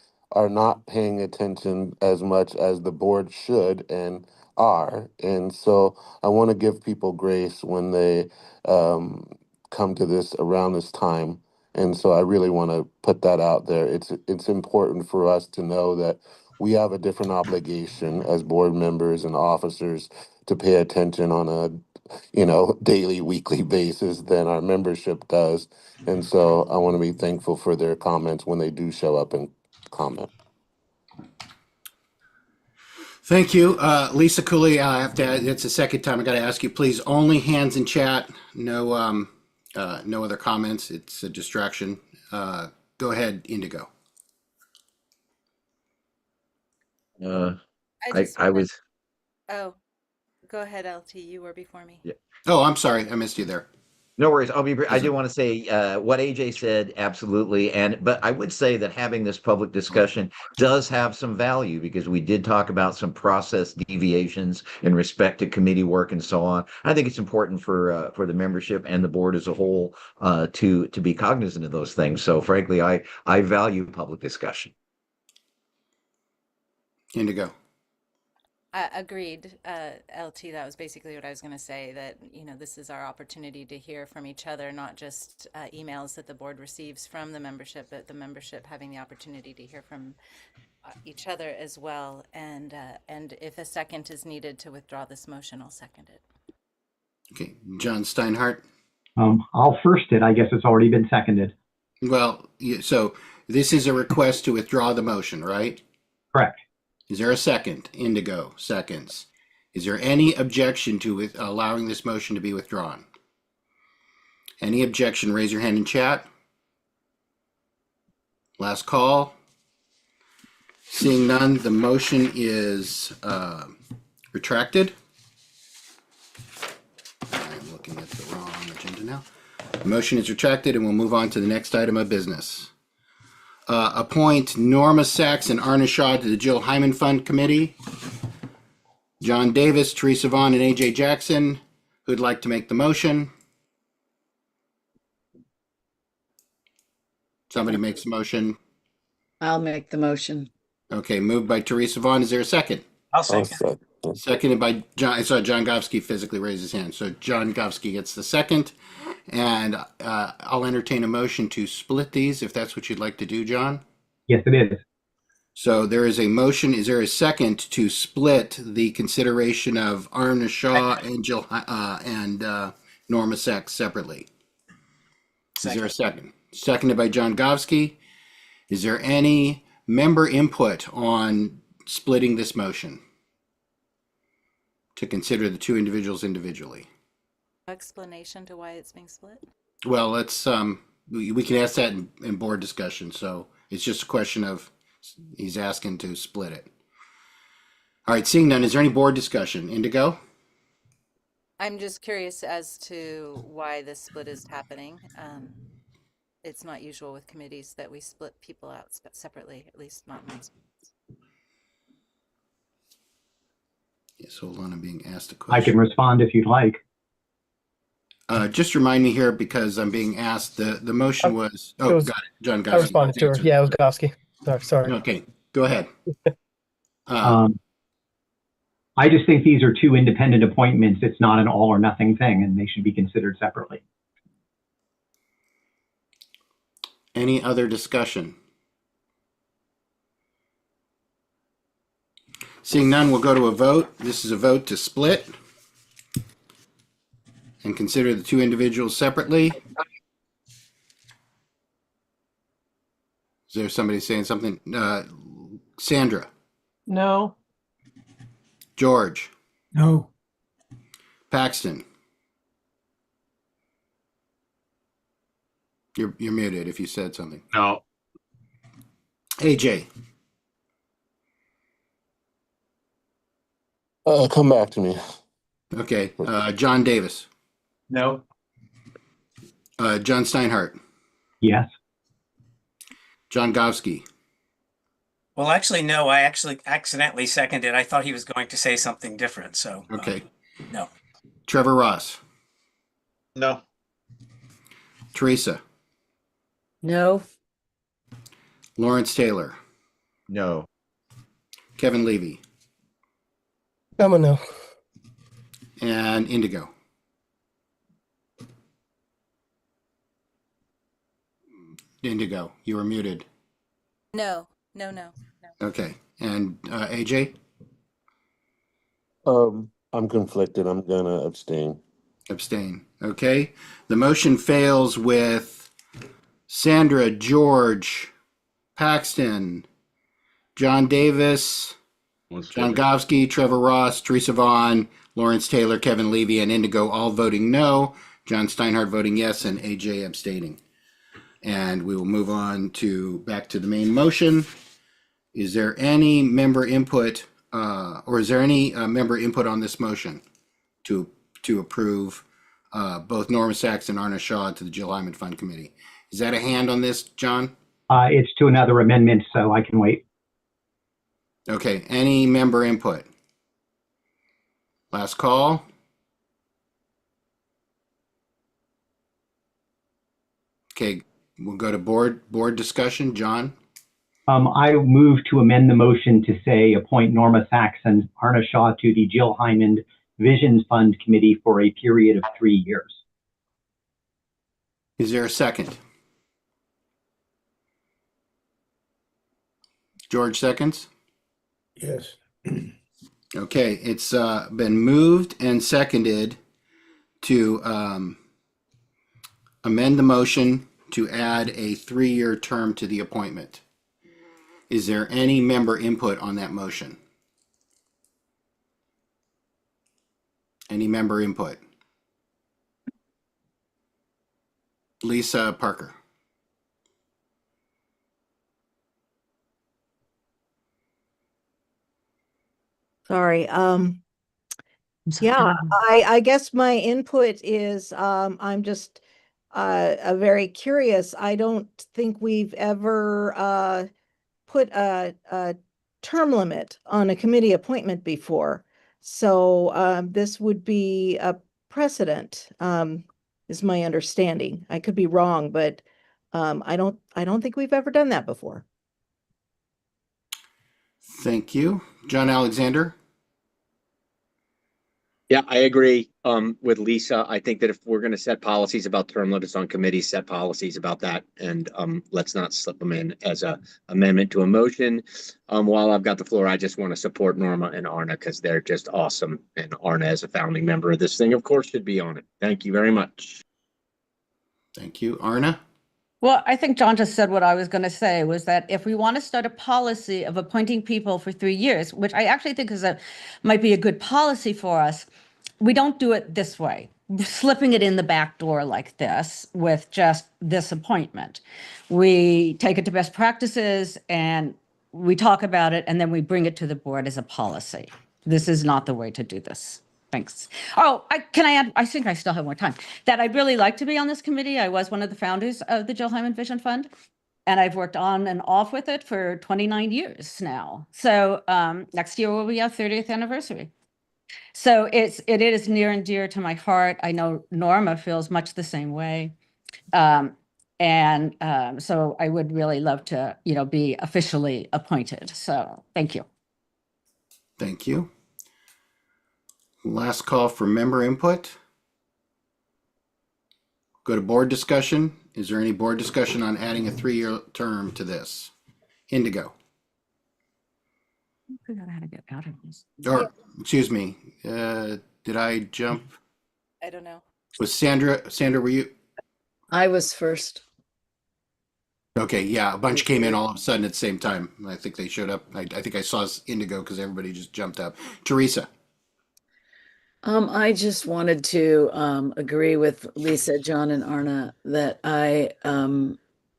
not paying attention as much as the board should and are. And so I want to give people grace when they come to this around this time. And so I really want to put that out there. It's important for us to know that we have a different obligation as board members and officers to pay attention on a daily, weekly basis than our membership does. And so I want to be thankful for their comments when they do show up and comment. Thank you. Lisa Cooley, I have to, it's the second time I got to ask you, please, only hands in chat. No, no other comments. It's a distraction. Go ahead, Indigo. I was. Oh, go ahead, LT. You were before me. Yeah. Oh, I'm sorry. I missed you there. No worries. I'll be brief. I do want to say what AJ said, absolutely. But I would say that having this public discussion does have some value because we did talk about some process deviations in respect to committee work and so on. I think it's important for the membership and the board as a whole to be cognizant of those things. So frankly, I value public discussion. Indigo. Agreed, LT. That was basically what I was going to say, that, this is our opportunity to hear from each other, not just emails that the board receives from the membership, but the membership having the opportunity to hear from each other as well. And if a second is needed to withdraw this motion, I'll second it. Okay, John Steinhardt. I'll first it. I guess it's already been seconded. Well, so this is a request to withdraw the motion, right? Correct. Is there a second? Indigo seconds. Is there any objection to allowing this motion to be withdrawn? Any objection, raise your hand in chat. Last call. Seeing none, the motion is retracted. I'm looking at the wrong agenda now. The motion is retracted and we'll move on to the next item of business. Appoint Norma Sachs and Arna Shaw to the Jill Hyman Fund Committee. John Davis, Teresa Vaughn, and AJ Jackson. Who'd like to make the motion? Somebody makes the motion. I'll make the motion. Okay, moved by Teresa Vaughn. Is there a second? I'll second. Seconded by John. I saw John Govsky physically raise his hand. So John Govsky gets the second. And I'll entertain a motion to split these if that's what you'd like to do, John. Yes, it is. So there is a motion. Is there a second to split the consideration of Arna Shaw and Jill and Norma Sachs separately? Is there a second? Seconded by John Govsky. Is there any member input on splitting this motion to consider the two individuals individually? Explanation to why it's being split? Well, let's we can ask that in board discussion. So it's just a question of he's asking to split it. All right, seeing none, is there any board discussion? Indigo? I'm just curious as to why this split is happening. It's not usual with committees that we split people out separately, at least not in these. Yes, hold on, I'm being asked a question. I can respond if you'd like. Just remind me here because I'm being asked, the motion was, it was- got it. John I Goski. responded to her. Yeah, it was Gofsky. Sorry. Okay, go ahead. I just think these are two independent appointments. It's not an all or nothing thing, and they should be considered separately. Any other discussion? Seeing none, we'll go to a vote. This is a vote to split and consider the two individuals separately. Is there somebody saying something? Sandra, No. George, No. Paxton. You're muted if you said something. No. AJ, Come back to me. okay. John Davis, No. John Steinhardt, Yes. John Gowski, Well, actually, no, I actually accidentally seconded. I thought he was going to say something different. So, okay. no. Trevor Ross, No. Teresa, No. Lawrence Taylor, No. Kevin Levy, I'm a no. and Indigo. Indigo, you were muted. No. Okay. And AJ? I'm conflicted. I'm gonna abstain. Abstain. Okay. The motion fails with Sandra, George, Paxton, John Davis, John Gowski, Trevor Ross, Teresa Vaughn, Lawrence Taylor, Kevin Levy, and Indigo all voting no, John Steinhardt voting yes, and AJ abstaining. And we will move on to back to the main motion. Is there any member input, or is there any member input on this motion to approve both Norma Sachs and Arna Shaw to the Jill Hyman Fund Committee? Is that a hand on this, John? It's to another amendment, so I can wait. Okay, any member input? Last call. Okay, we'll go to board discussion. John? I move to amend the motion to say appoint Norma Sachs and Arna Shaw to the Jill Hyman Vision Fund Committee for a period of 3 years. Is there a second? George seconds? Yes. Okay, it's been moved and seconded to amend the motion to add a 3-year term to the appointment. Is there any member input on that motion? Any member input? Lisa Parker. Sorry. Yeah, I guess my input is I'm just very curious. I don't think we've ever put a term limit on a committee appointment before. So this would be a precedent, is my understanding. I could be wrong, but I don't think we've ever done that before. Thank you. John Alexander? Yeah, I agree with Lisa. I think that if we're going to set policies about term limits on committees, set policies about that, and let's not slip them in as a amendment to a motion. While I've got the floor, I just want to support Norma and Arna because they're just awesome, and Arna, as a founding member of this thing, of course, should be on it. Thank you very much. Thank you. Arna? Well, I think John just said what I was going to say, was that if we want to start a policy of appointing people for 3 years, which I actually think might be a good policy for us, we don't do it this way, slipping it in the back door like this with just this appointment. We take it to best practices and we talk about it, and then we bring it to the board as a policy. This is not the way to do this. Thanks. Oh, can I add, I think I still have more time, that I'd really like to be on this committee. I was one of the founders of the Jill Hyman Vision Fund, and I've worked on and off with it for 29 years now. So next year will be our 30th anniversary. So it is near and dear to my heart. I know Norma feels much the same way. So I would really love to, be officially appointed. So thank you. Thank you. Last call for member input. Go to board discussion. Is there any board discussion on adding a 3-year term to this? Indigo. I figure out how to get out of this. Or, excuse me, did I jump? I don't know. Was Sandra, were you? I was first. Okay, yeah, a bunch came in all of a sudden at the same time. I think they showed up. I think I saw Indigo because everybody just jumped up. Teresa. I just wanted to agree with Lisa, John, and Arna that I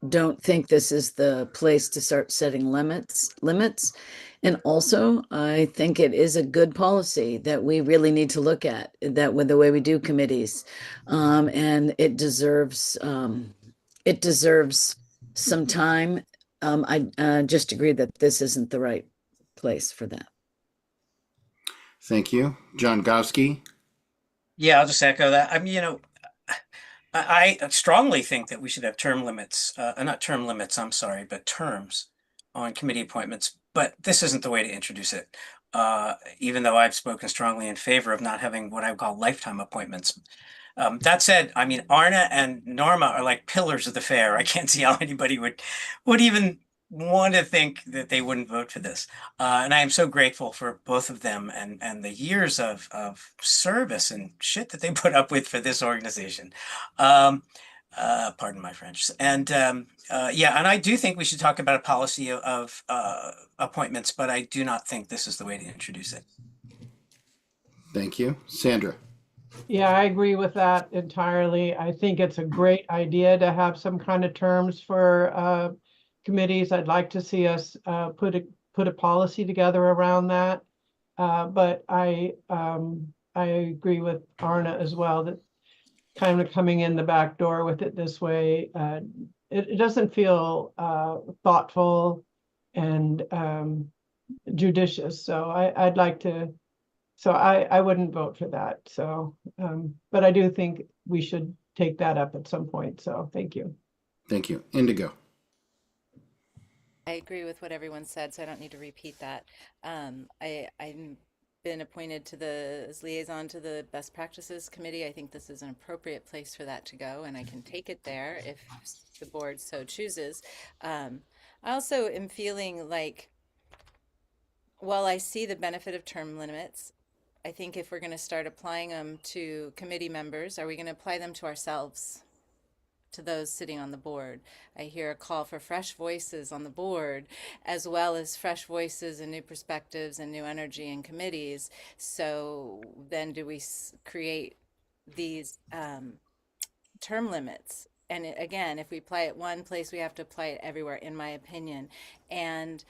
don't think this is the place to start setting limits. And also, I think it is a good policy that we really need to look at that with the way we do committees. And it deserves some time. I just agree that this isn't the right place for that. Thank you. John Gowski. Yeah, I'll just echo that. I mean, I strongly think that we should have term limits, not term limits, I'm sorry, but terms on committee appointments. But this isn't the way to introduce it, even though I've spoken strongly in favor of not having what I call lifetime appointments. That said, I mean, Arna and Norma are like pillars of the fair. I can't see how anybody would even want to think that they wouldn't vote for this. And I am so grateful for both of them and the years of service and shit that they put up with for this organization. Pardon my French. And yeah, and I do think we should talk about a policy of appointments, but I do not think this is the way to introduce it. Thank you. Sandra. Yeah, I agree with that entirely. I think it's a great idea to have some kind of terms for committees. I'd like to see us put a policy together around that. But I agree with Arna as well that kind of coming in the back door with it this way, it doesn't feel thoughtful and judicious. So I'd like to. So I wouldn't vote for that. So, but I do think we should take that up at some point. So thank you. Thank you. Indigo. I agree with what everyone said, so I don't need to repeat that. I've been appointed as liaison to the Best Practices Committee. I think this is an appropriate place for that to go, and I can take it there if the board so chooses. I also am feeling like, while I see the benefit of term limits, I think if we're going to start applying them to committee members, are we going to apply them to ourselves, to those sitting on the board? I hear a call for fresh voices on the board, as well as fresh voices and new perspectives and new energy in committees. So then do we create these term limits? And again, if we apply it one place, we have to apply it everywhere, in my opinion. And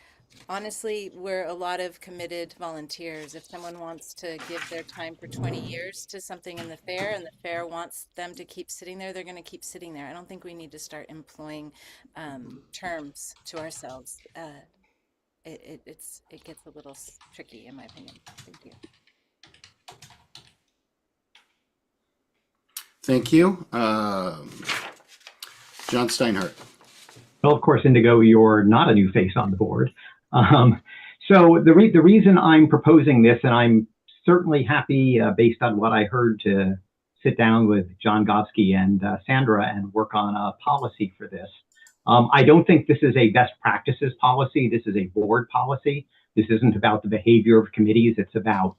honestly, we're a lot of committed volunteers. If someone wants to give their time for 20 years to something in the fair and the fair wants them to keep sitting there, they're going to keep sitting there. I don't think we need to start employing terms to ourselves. It gets a little tricky, in my opinion. Thank you. Thank you. John Steinhardt. Well, of course, Indigo, you're not a new face on the board. So the reason I'm proposing this, and I'm certainly happy based on what I heard to sit down with John Gofsky and Sandra and work on a policy for this. I don't think this is a best practices policy. This is a board policy. This isn't about the behavior of committees. It's about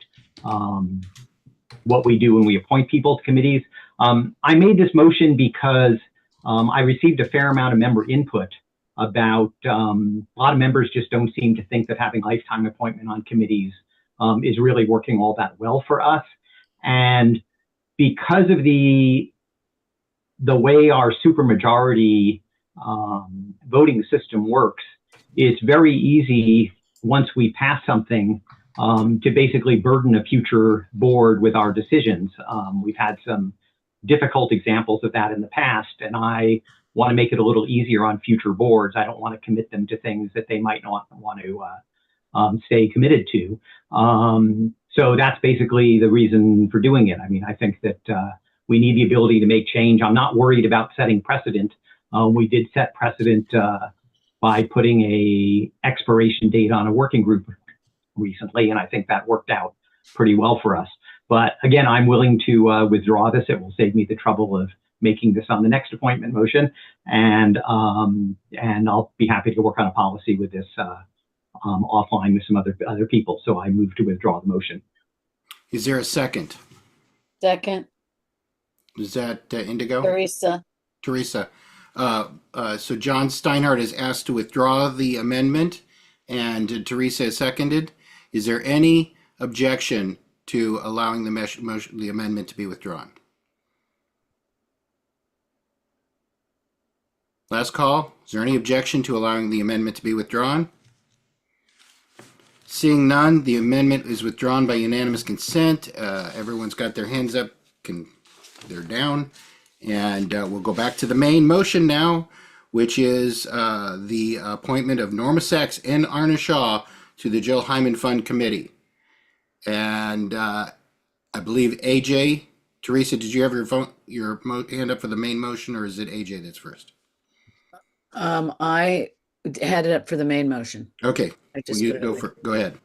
what we do when we appoint people to committees. I made this motion because I received a fair amount of member input about a lot of members just don't seem to think that having lifetime appointment on committees is really working all that well for us. And because of the way our supermajority voting system works, it's very easy once we pass something to basically burden a future board with our decisions. We've had some difficult examples of that in the past, and I want to make it a little easier on future boards. I don't want to commit them to things that they might not want to stay committed to. So that's basically the reason for doing it. I mean, I think that we need the ability to make change. I'm not worried about setting precedent. We did set precedent by putting a expiration date on a working group recently, and I think that worked out pretty well for us. But again, I'm willing to withdraw this. It will save me the trouble of making this on the next appointment motion, and I'll be happy to work on a policy with this offline with some other people. So I move to withdraw the motion. Is there a second? Second, Is that Indigo? Teresa. Teresa. So John Steinhardt is asked to withdraw the amendment, and Teresa has seconded. Is there any objection to allowing the amendment to be withdrawn? Last call. Is there any objection to allowing the amendment to be withdrawn? Seeing none, the amendment is withdrawn by unanimous consent. Everyone's got their hands up. They're down. And we'll go back to the main motion now, which is the appointment of Norma Sachs and Arna Shaw to the Jill Hyman Fund Committee. And I believe AJ, Teresa, did you have your hand up for the main motion, or is it AJ that's first? I had it up for the main motion. Okay, I just go ahead.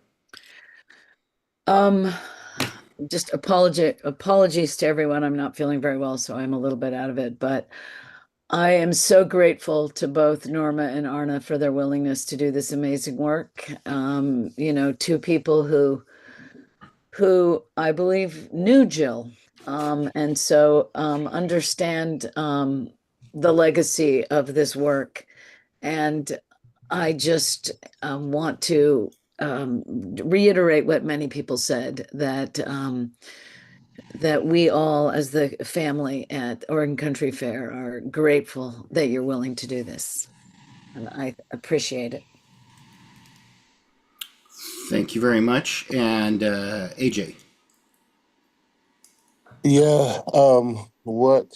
Just apologies to everyone. I'm not feeling very well, so I'm a little bit out of it, but I am so grateful to both Norma and Arna for their willingness to do this amazing work. You know, two people who I believe knew Jill, and so understand the legacy of this work. And I just want to reiterate what many people said, that that we all, as the family at Oregon Country Fair, are grateful that you're willing to do this, and I appreciate it. Thank you very much. And AJ. Yeah, what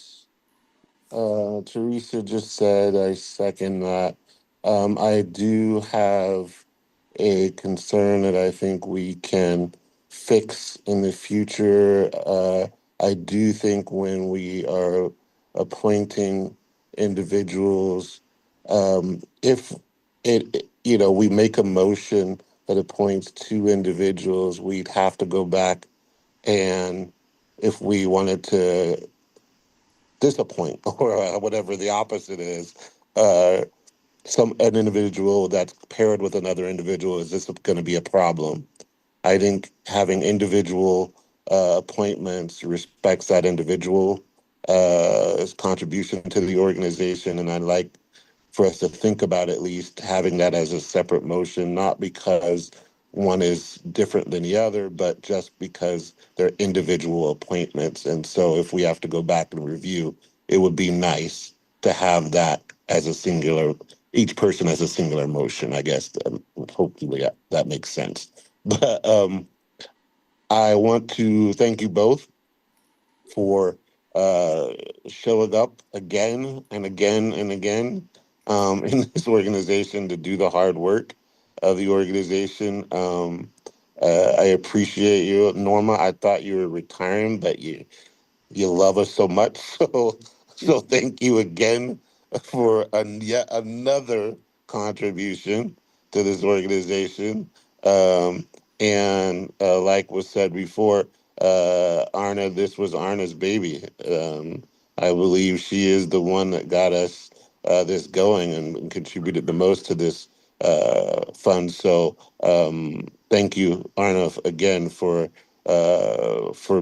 Teresa just said, I second that. I do have a concern that I think we can fix in the future. I do think when we are appointing individuals, if we make a motion that appoints two individuals, we'd have to go back, and if we wanted to disappoint or whatever the opposite is, an individual that's paired with another individual, is this going to be a problem? I think having individual appointments respects that individual's contribution to the organization, and I'd like for us to think about at least having that as a separate motion, not because one is different than the other, but just because they're individual appointments. And so if we have to go back and review, it would be nice to have that as a singular, each person as a singular motion, I guess. Hopefully that makes sense. But I want to thank you both for showing up again and again and again in this organization to do the hard work of the organization. I appreciate you, Norma. I thought you were retiring, but you love us so much. So thank you again for yet another contribution to this organization. And like was said before, Arna, this was Arna's baby. I believe she is the one that got us this going and contributed the most to this fund. So thank you, Arna, again for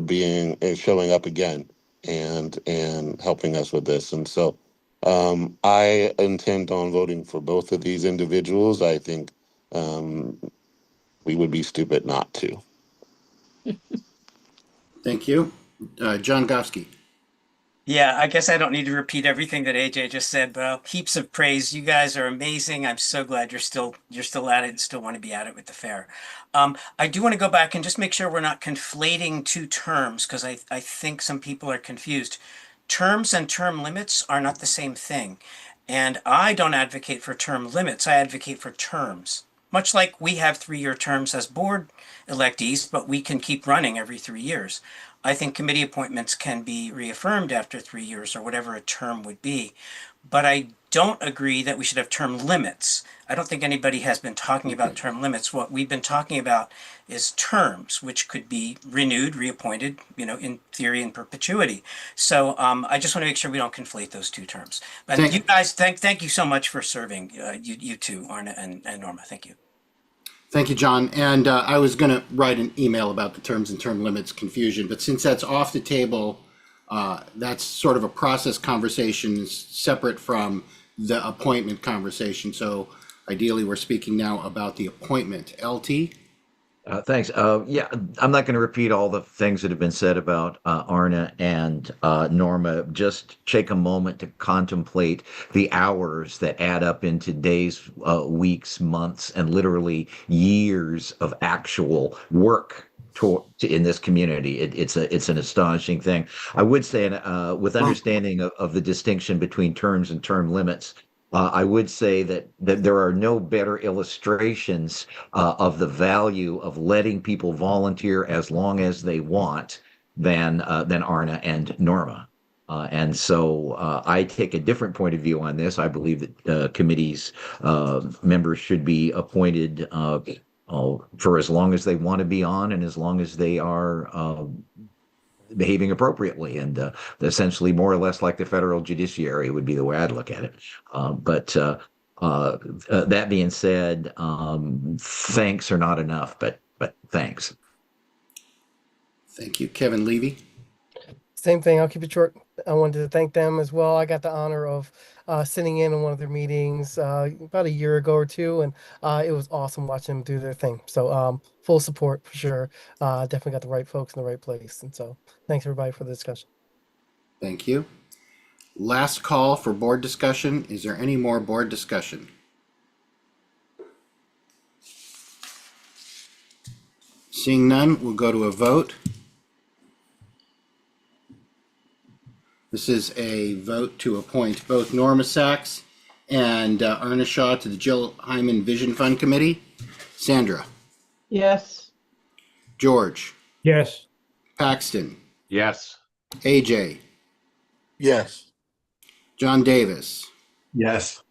being and showing up again and helping us with this. And so I intend on voting for both of these individuals. I think we would be stupid not to. Thank you. John Gofsky. Yeah, I guess I don't need to repeat everything that AJ just said, but heaps of praise. You guys are amazing. I'm so glad you're still at it and still want to be at it with the fair. I do want to go back and just make sure we're not conflating two terms, because I think some people are confused. Terms and term limits are not the same thing. And I don't advocate for term limits. I advocate for terms. much like we have 3-year terms as board electees, but we can keep running every 3 years. I think committee appointments can be reaffirmed after 3 years or whatever a term would be. But I don't agree that we should have term limits. I don't think anybody has been talking about term limits. What we've been talking about is terms, which could be renewed, reappointed, in theory in perpetuity. So I just want to make sure we don't conflate those two terms. But you guys, thank you so much for serving, you two, Arna and Norma. Thank you. Thank you, John. And I was going to write an email about the terms and term limits confusion, but since that's off the table, that's sort of a process conversation separate from the appointment conversation. So ideally, we're speaking now about the appointment. LT? Thanks. Yeah, I'm not going to repeat all the things that have been said about Arna and Norma. Just take a moment to contemplate the hours that add up into days, weeks, months, and literally years of actual work in this community. It's an astonishing thing. I would say, with understanding of the distinction between terms and term limits, I would say that there are no better illustrations of the value of letting people volunteer as long as they want than Arna and Norma. And so I take a different point of view on this. I believe that committees members should be appointed for as long as they want to be on and as long as they are behaving appropriately, and essentially more or less like the federal judiciary would be the way I'd look at it. But that being said, thanks are not enough, but thanks. Thank you. Kevin Levy? Same thing. I'll keep it short. I wanted to thank them as well. I got the honor of sitting in on one of their meetings about a year ago or two, and it was awesome watching them do their thing. So full support for sure. Definitely got the right folks in the right place. And so thanks everybody for the discussion. Thank you. Last call for board discussion. Is there any more board discussion? Seeing none, we'll go to a vote. This is a vote to appoint both Norma Sachs and Arna Shaw to the Jill Hyman Vision Fund Committee. Sandra? Yes. George? Yes. Paxton? Yes. AJ? Yes. John Davis? Yes.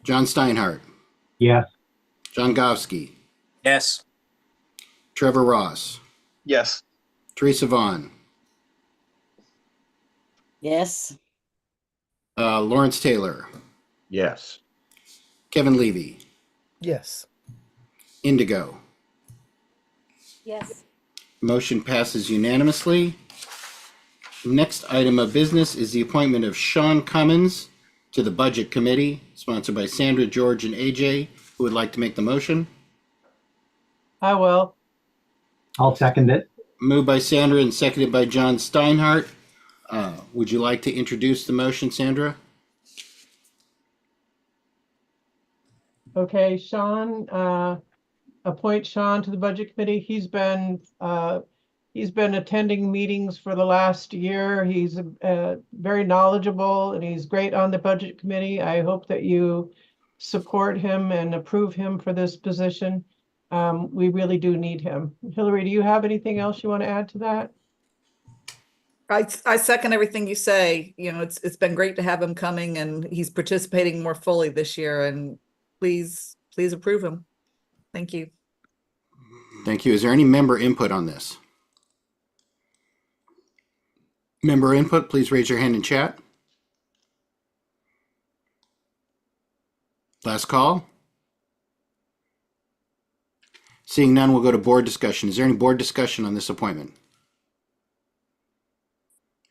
John Steinhardt? Yes. John Gowski? Yes. Trevor Ross? Yes. Teresa Vaughn? Yes. Lawrence Taylor? Yes. Kevin Levy? Yes. Indigo? Yes. Motion passes unanimously. Next item of business is the appointment of Sean Cummins to the Budget Committee, sponsored by Sandra, George, and AJ. Who would like to make the motion? I will. I'll second it. Moved by Sandra and seconded by John Steinhardt. Would you like to introduce the motion, Sandra? Okay, Sean, appoint Sean to the Budget Committee. He's been attending meetings for the last year. He's very knowledgeable and he's great on the Budget Committee. I hope that you support him and approve him for this position. We really do need him. Hillary, do you have anything else you want to add to that? I second everything you say. It's been great to have him coming, and he's participating more fully this year, and please approve him. Thank you. Thank you. Is there any member input on this? Member input, please raise your hand in chat. Last call. Seeing none, we'll go to board discussion. Is there any board discussion on this appointment?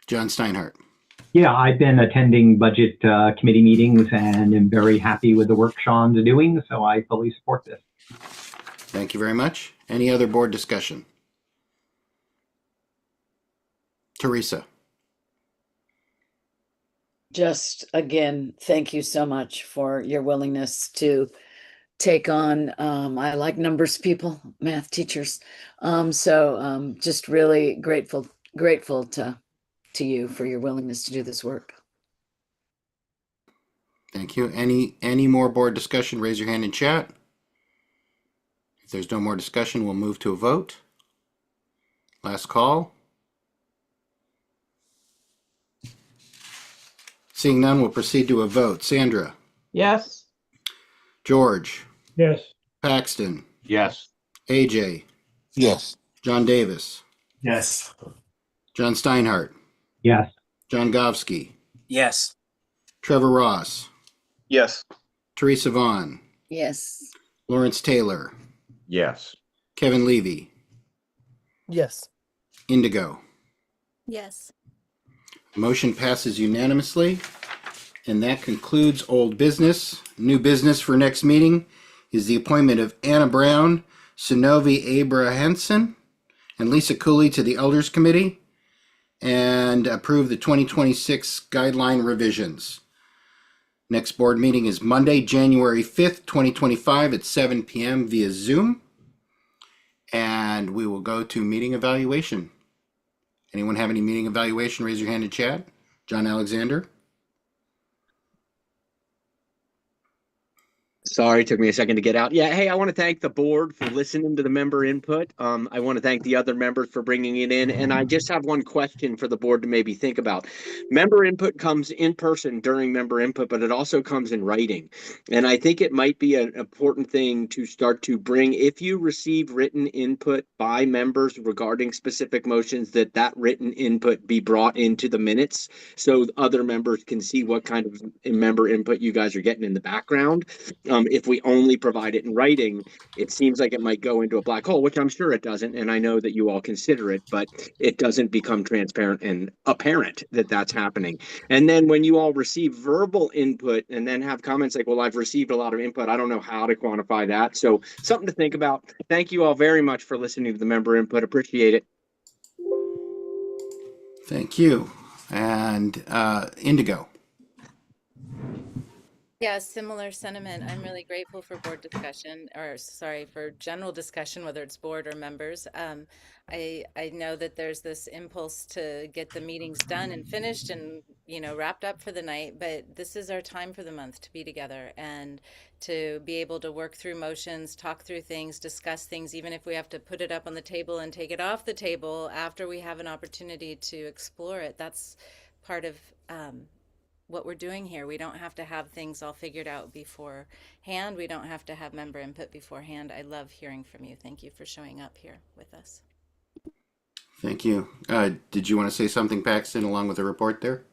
John Steinhardt. Yeah, I've been attending budget committee meetings and am very happy with the work Sean's doing, so I fully support this. Thank you very much. Any other board discussion? Teresa. Just again, thank you so much for your willingness to take on, I like numbers people, math teachers. Just really grateful to you for your willingness to do this work. Thank you. Any more board discussion? Raise your hand in chat. there's no more discussion, we'll move to a vote. Last call. Seeing none, we'll proceed to a vote. Sandra, Yes. George, Yes. Paxton, Yes. AJ, Yes. John Davis, Yes. John Steinhardt, Yes. John Govsky, Yes. Trevor Ross, Yes. Teresa Vaughn, Yes. Lawrence Taylor, Yes. Kevin Levy, Yes. Indigo. Yes. Motion passes unanimously. And that concludes old business. New business for next meeting is the appointment of Anna Brown, Synovi Abrahamson, and Lisa Cooley to the Elders Committee, and approve the 2026 guideline revisions. Next board meeting is Monday, January 5th, 2025 at 7 p.m. via Zoom. And we will go to meeting evaluation. Anyone have any meeting evaluation? Raise your hand in chat. John Alexander. Sorry, it took me a second to get out. Yeah, hey, I want to thank the board for listening to the member input. I want to thank the other members for bringing it in. And I just have one question for the board to maybe think about. Member input comes in person during member input, but it also comes in writing. And I think it might be an important thing to start to bring, if you receive written input by members regarding specific motions, that written input be brought into the minutes so other members can see what kind of member input you guys are getting in the background. If we only provide it in writing, it seems like it might go into a black hole, which I'm sure it doesn't. And I know that you all consider it, but it doesn't become transparent and apparent that that's happening. And then when you all receive verbal input and then have comments like, well, I've received a lot of input, I don't know how to quantify that. So something to think about. Thank you all very much for listening to the member input. Appreciate it. Thank you. And Indigo. Yeah, similar sentiment. I'm really grateful for board discussion, or sorry, for general discussion, whether it's board or members. I know that there's this impulse to get the meetings done and finished and, wrapped up for the night, but this is our time for the month to be together and to be able to work through motions, talk through things, discuss things, even if we have to put it up on the table and take it off the table after we have an opportunity to explore it. That's part of what we're doing here. We don't have to have things all figured out beforehand. We don't have to have member input beforehand. I love hearing from you. Thank you for showing up here with us. Thank you. Did you want to say something, Paxton, along with the report there?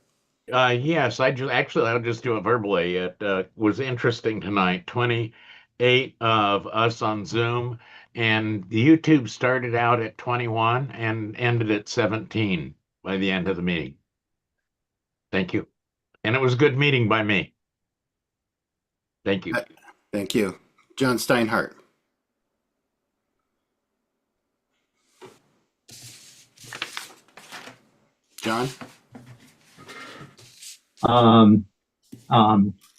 Yes, I'll just do it verbally. It was interesting tonight. 28 of us on Zoom, and the YouTube started out at 21 and ended at 17 by the end of the meeting. Thank you. And it was a good meeting by me. Thank you. Thank you. John Steinhardt. John?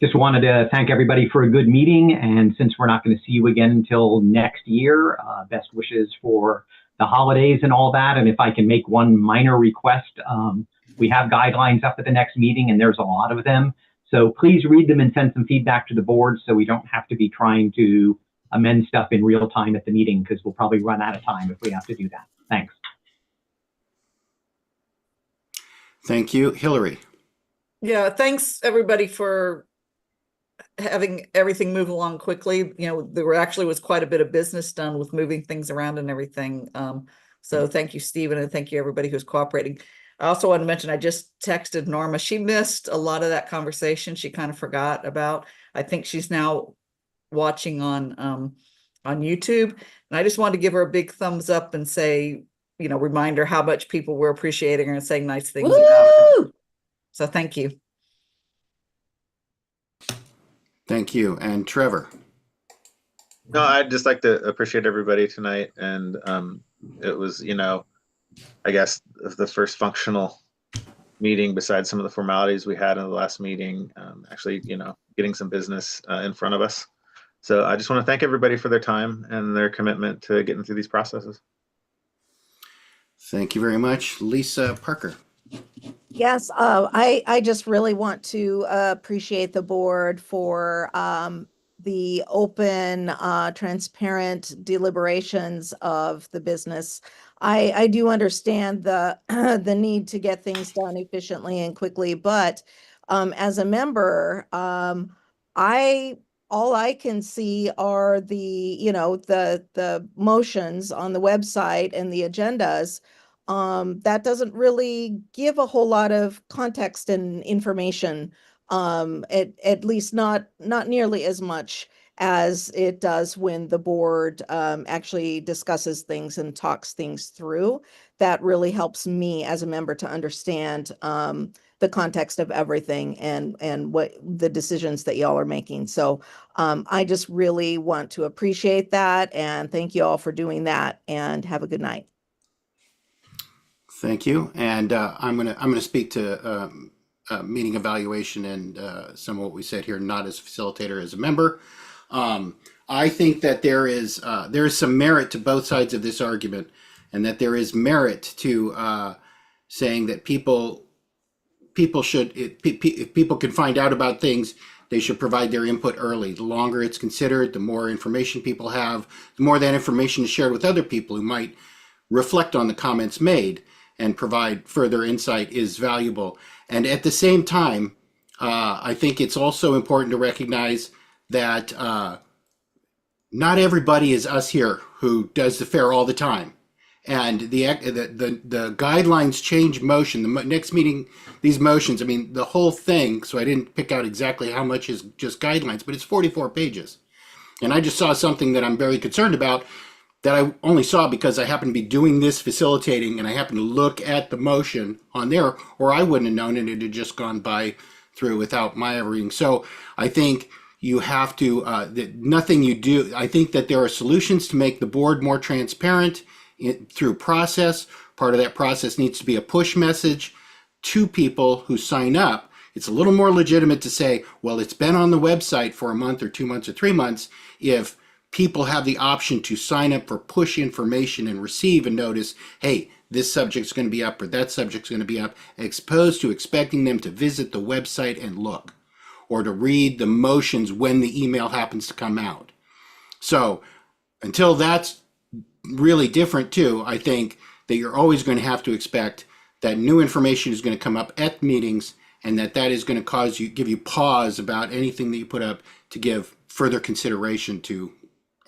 Just wanted to thank everybody for a good meeting. And since we're not going to see you again until next year, best wishes for the holidays and all that. And if I can make one minor request, we have guidelines up at the next meeting, and there's a lot of them. So please read them and send some feedback to the board so we don't have to be trying to amend stuff in real time at the meeting, because we'll probably run out of time if we have to do that. Thanks. Thank you. Hillary? Yeah, thanks everybody for having everything move along quickly. There was quite a bit of business done with moving things around and everything. So thank you, Stephen, and thank you everybody who's cooperating. I also want to mention, I just texted Norma. She missed a lot of that conversation. She kind of forgot about. I think she's now watching on YouTube. And I just wanted to give her a big thumbs up and say, remind her how much people were appreciating her and saying nice things about her. So thank you. Thank you. And Trevor? No, I'd just like to appreciate everybody tonight. And it was, I guess the first functional meeting besides some of the formalities we had in the last meeting, actually, getting some business in front of us. So I just want to thank everybody for their time and their commitment to getting through these processes. Thank you very much. Lisa Parker? Yes, I just really want to appreciate the board for the open, transparent deliberations of the business. I do understand the the need to get things done efficiently and quickly, but as a member, all I can see are the, the motions on the website and the agendas. That doesn't really give a whole lot of context and information. At least not nearly as much as it does when the board actually discusses things and talks things through. That really helps me as a member to understand the context of everything and what the decisions that y'all are making. So I just really want to appreciate that and thank you all for doing that, and have a good night. Thank you. And I'm gonna speak to meeting evaluation and some of what we said here, not as a facilitator, as a member. I think that there is some merit to both sides of this argument, and that there is merit to saying that people should, if people can find out about things, they should provide their input early. The longer it's considered, the more information people have, the more that information is shared with other people who might reflect on the comments made and provide further insight is valuable. And at the same time, I think it's also important to recognize that not everybody is us here who does the fair all the time. And the guidelines change motion. The next meeting, these motions, I mean, the whole thing, so I didn't pick out exactly how much is just guidelines, but it's 44 pages. And I just saw something that I'm very concerned about, that I only saw because I happened to be doing this facilitating, and I happened to look at the motion on there, or I wouldn't have known, and it had just gone by through without my ever reading. So I think you have to, that nothing you do, I think that there are solutions to make the board more transparent through process. Part of that process needs to be a push message to people who sign up. It's a little more legitimate to say, well, it's been on the website for a month or 2 months or 3 months, if people have the option to sign up for push information and receive a notice, hey, this subject's going to be up or that subject's going to be up, as opposed to expecting them to visit the website and look, or to read the motions when the email happens to come out. So until that's really different too, I think that you're always going to have to expect that new information is going to come up at meetings, and that is going to give you pause about anything that you put up, to give further consideration to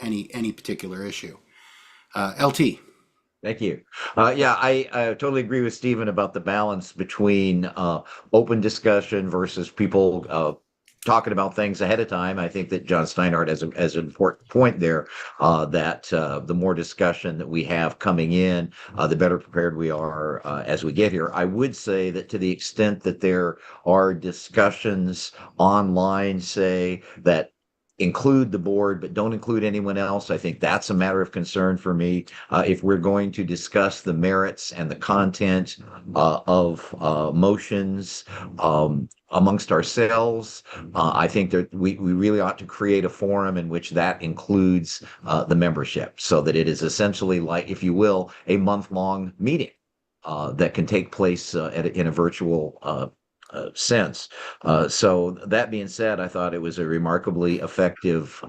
any particular issue. LT. Thank you. Yeah, I totally agree with Stephen about the balance between open discussion versus people talking about things ahead of time. I think that John Steinhardt has an important point there, that the more discussion that we have coming in, the better prepared we are as we get here. I would say that to the extent that there are discussions online, say, that include the board but don't include anyone else, I think that's a matter of concern for me. If we're going to discuss the merits and the content of motions amongst ourselves, I think that we really ought to create a forum in which that includes the membership, so that it is essentially, like, if you will, a month-long meeting that can take place in a virtual sense. So that being said, I thought it was a remarkably effective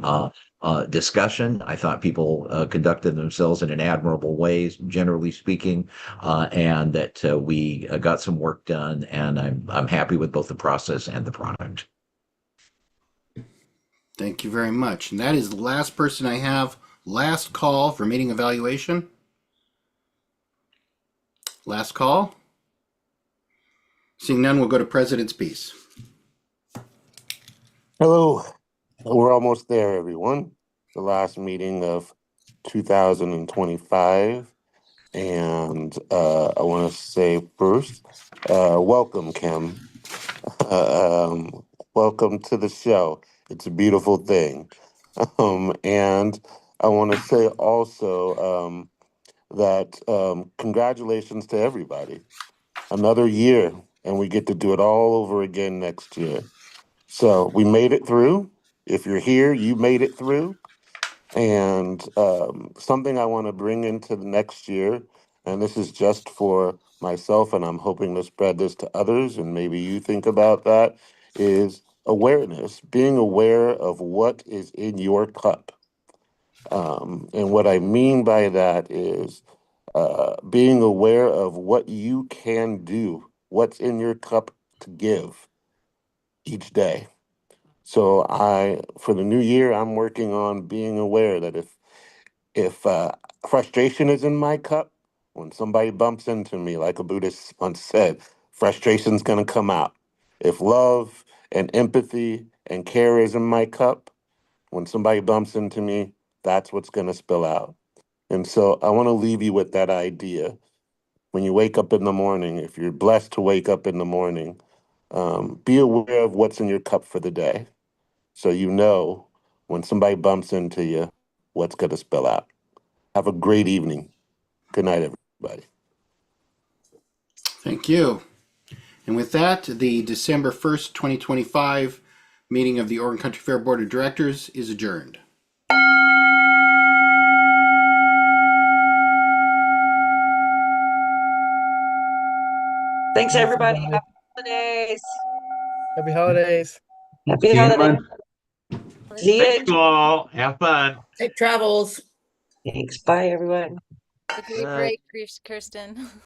discussion. I thought people conducted themselves in an admirable way, generally speaking, and that we got some work done, and I'm happy with both the process and the product. Thank you very much. And that is the last person I have. Last call for meeting evaluation. Last call. Seeing none, we'll go to President's Piece. Hello. We're almost there, everyone. The last meeting of 2025. And I want to say first, welcome, Kim. Welcome to the show. It's a beautiful thing. And I want to say also that congratulations to everybody. Another year, and we get to do it all over again next year. So we made it through. If you're here, you made it through. And something I want to bring into the next year, and this is just for myself, and I'm hoping to spread this to others, and maybe you think about that, is awareness, being aware of what is in your cup. And what I mean by that is being aware of what you can do, what's in your cup to give each day. So for the new year, I'm working on being aware that if frustration is in my cup, when somebody bumps into me, like a Buddhist once said, frustration's going to come out. If love and empathy and care is in my cup, when somebody bumps into me, that's what's going to spill out. And so I want to leave you with that idea. When you wake up in the morning, if you're blessed to wake up in the morning, be aware of what's in your cup for the day. So you know when somebody bumps into you, what's going to spill out. Have a great evening. Good night, everybody. Thank you. And with that, the December 1st, 2025 meeting of the Oregon Country Fair Board of Directors is adjourned. Thanks, everybody. everybody. Happy holidays. Happy holidays. Happy See you in a holidays. month. See you. Thank you all. Have fun. Safe travels. Thanks. Bye, everyone. Have a great break, Kirsten.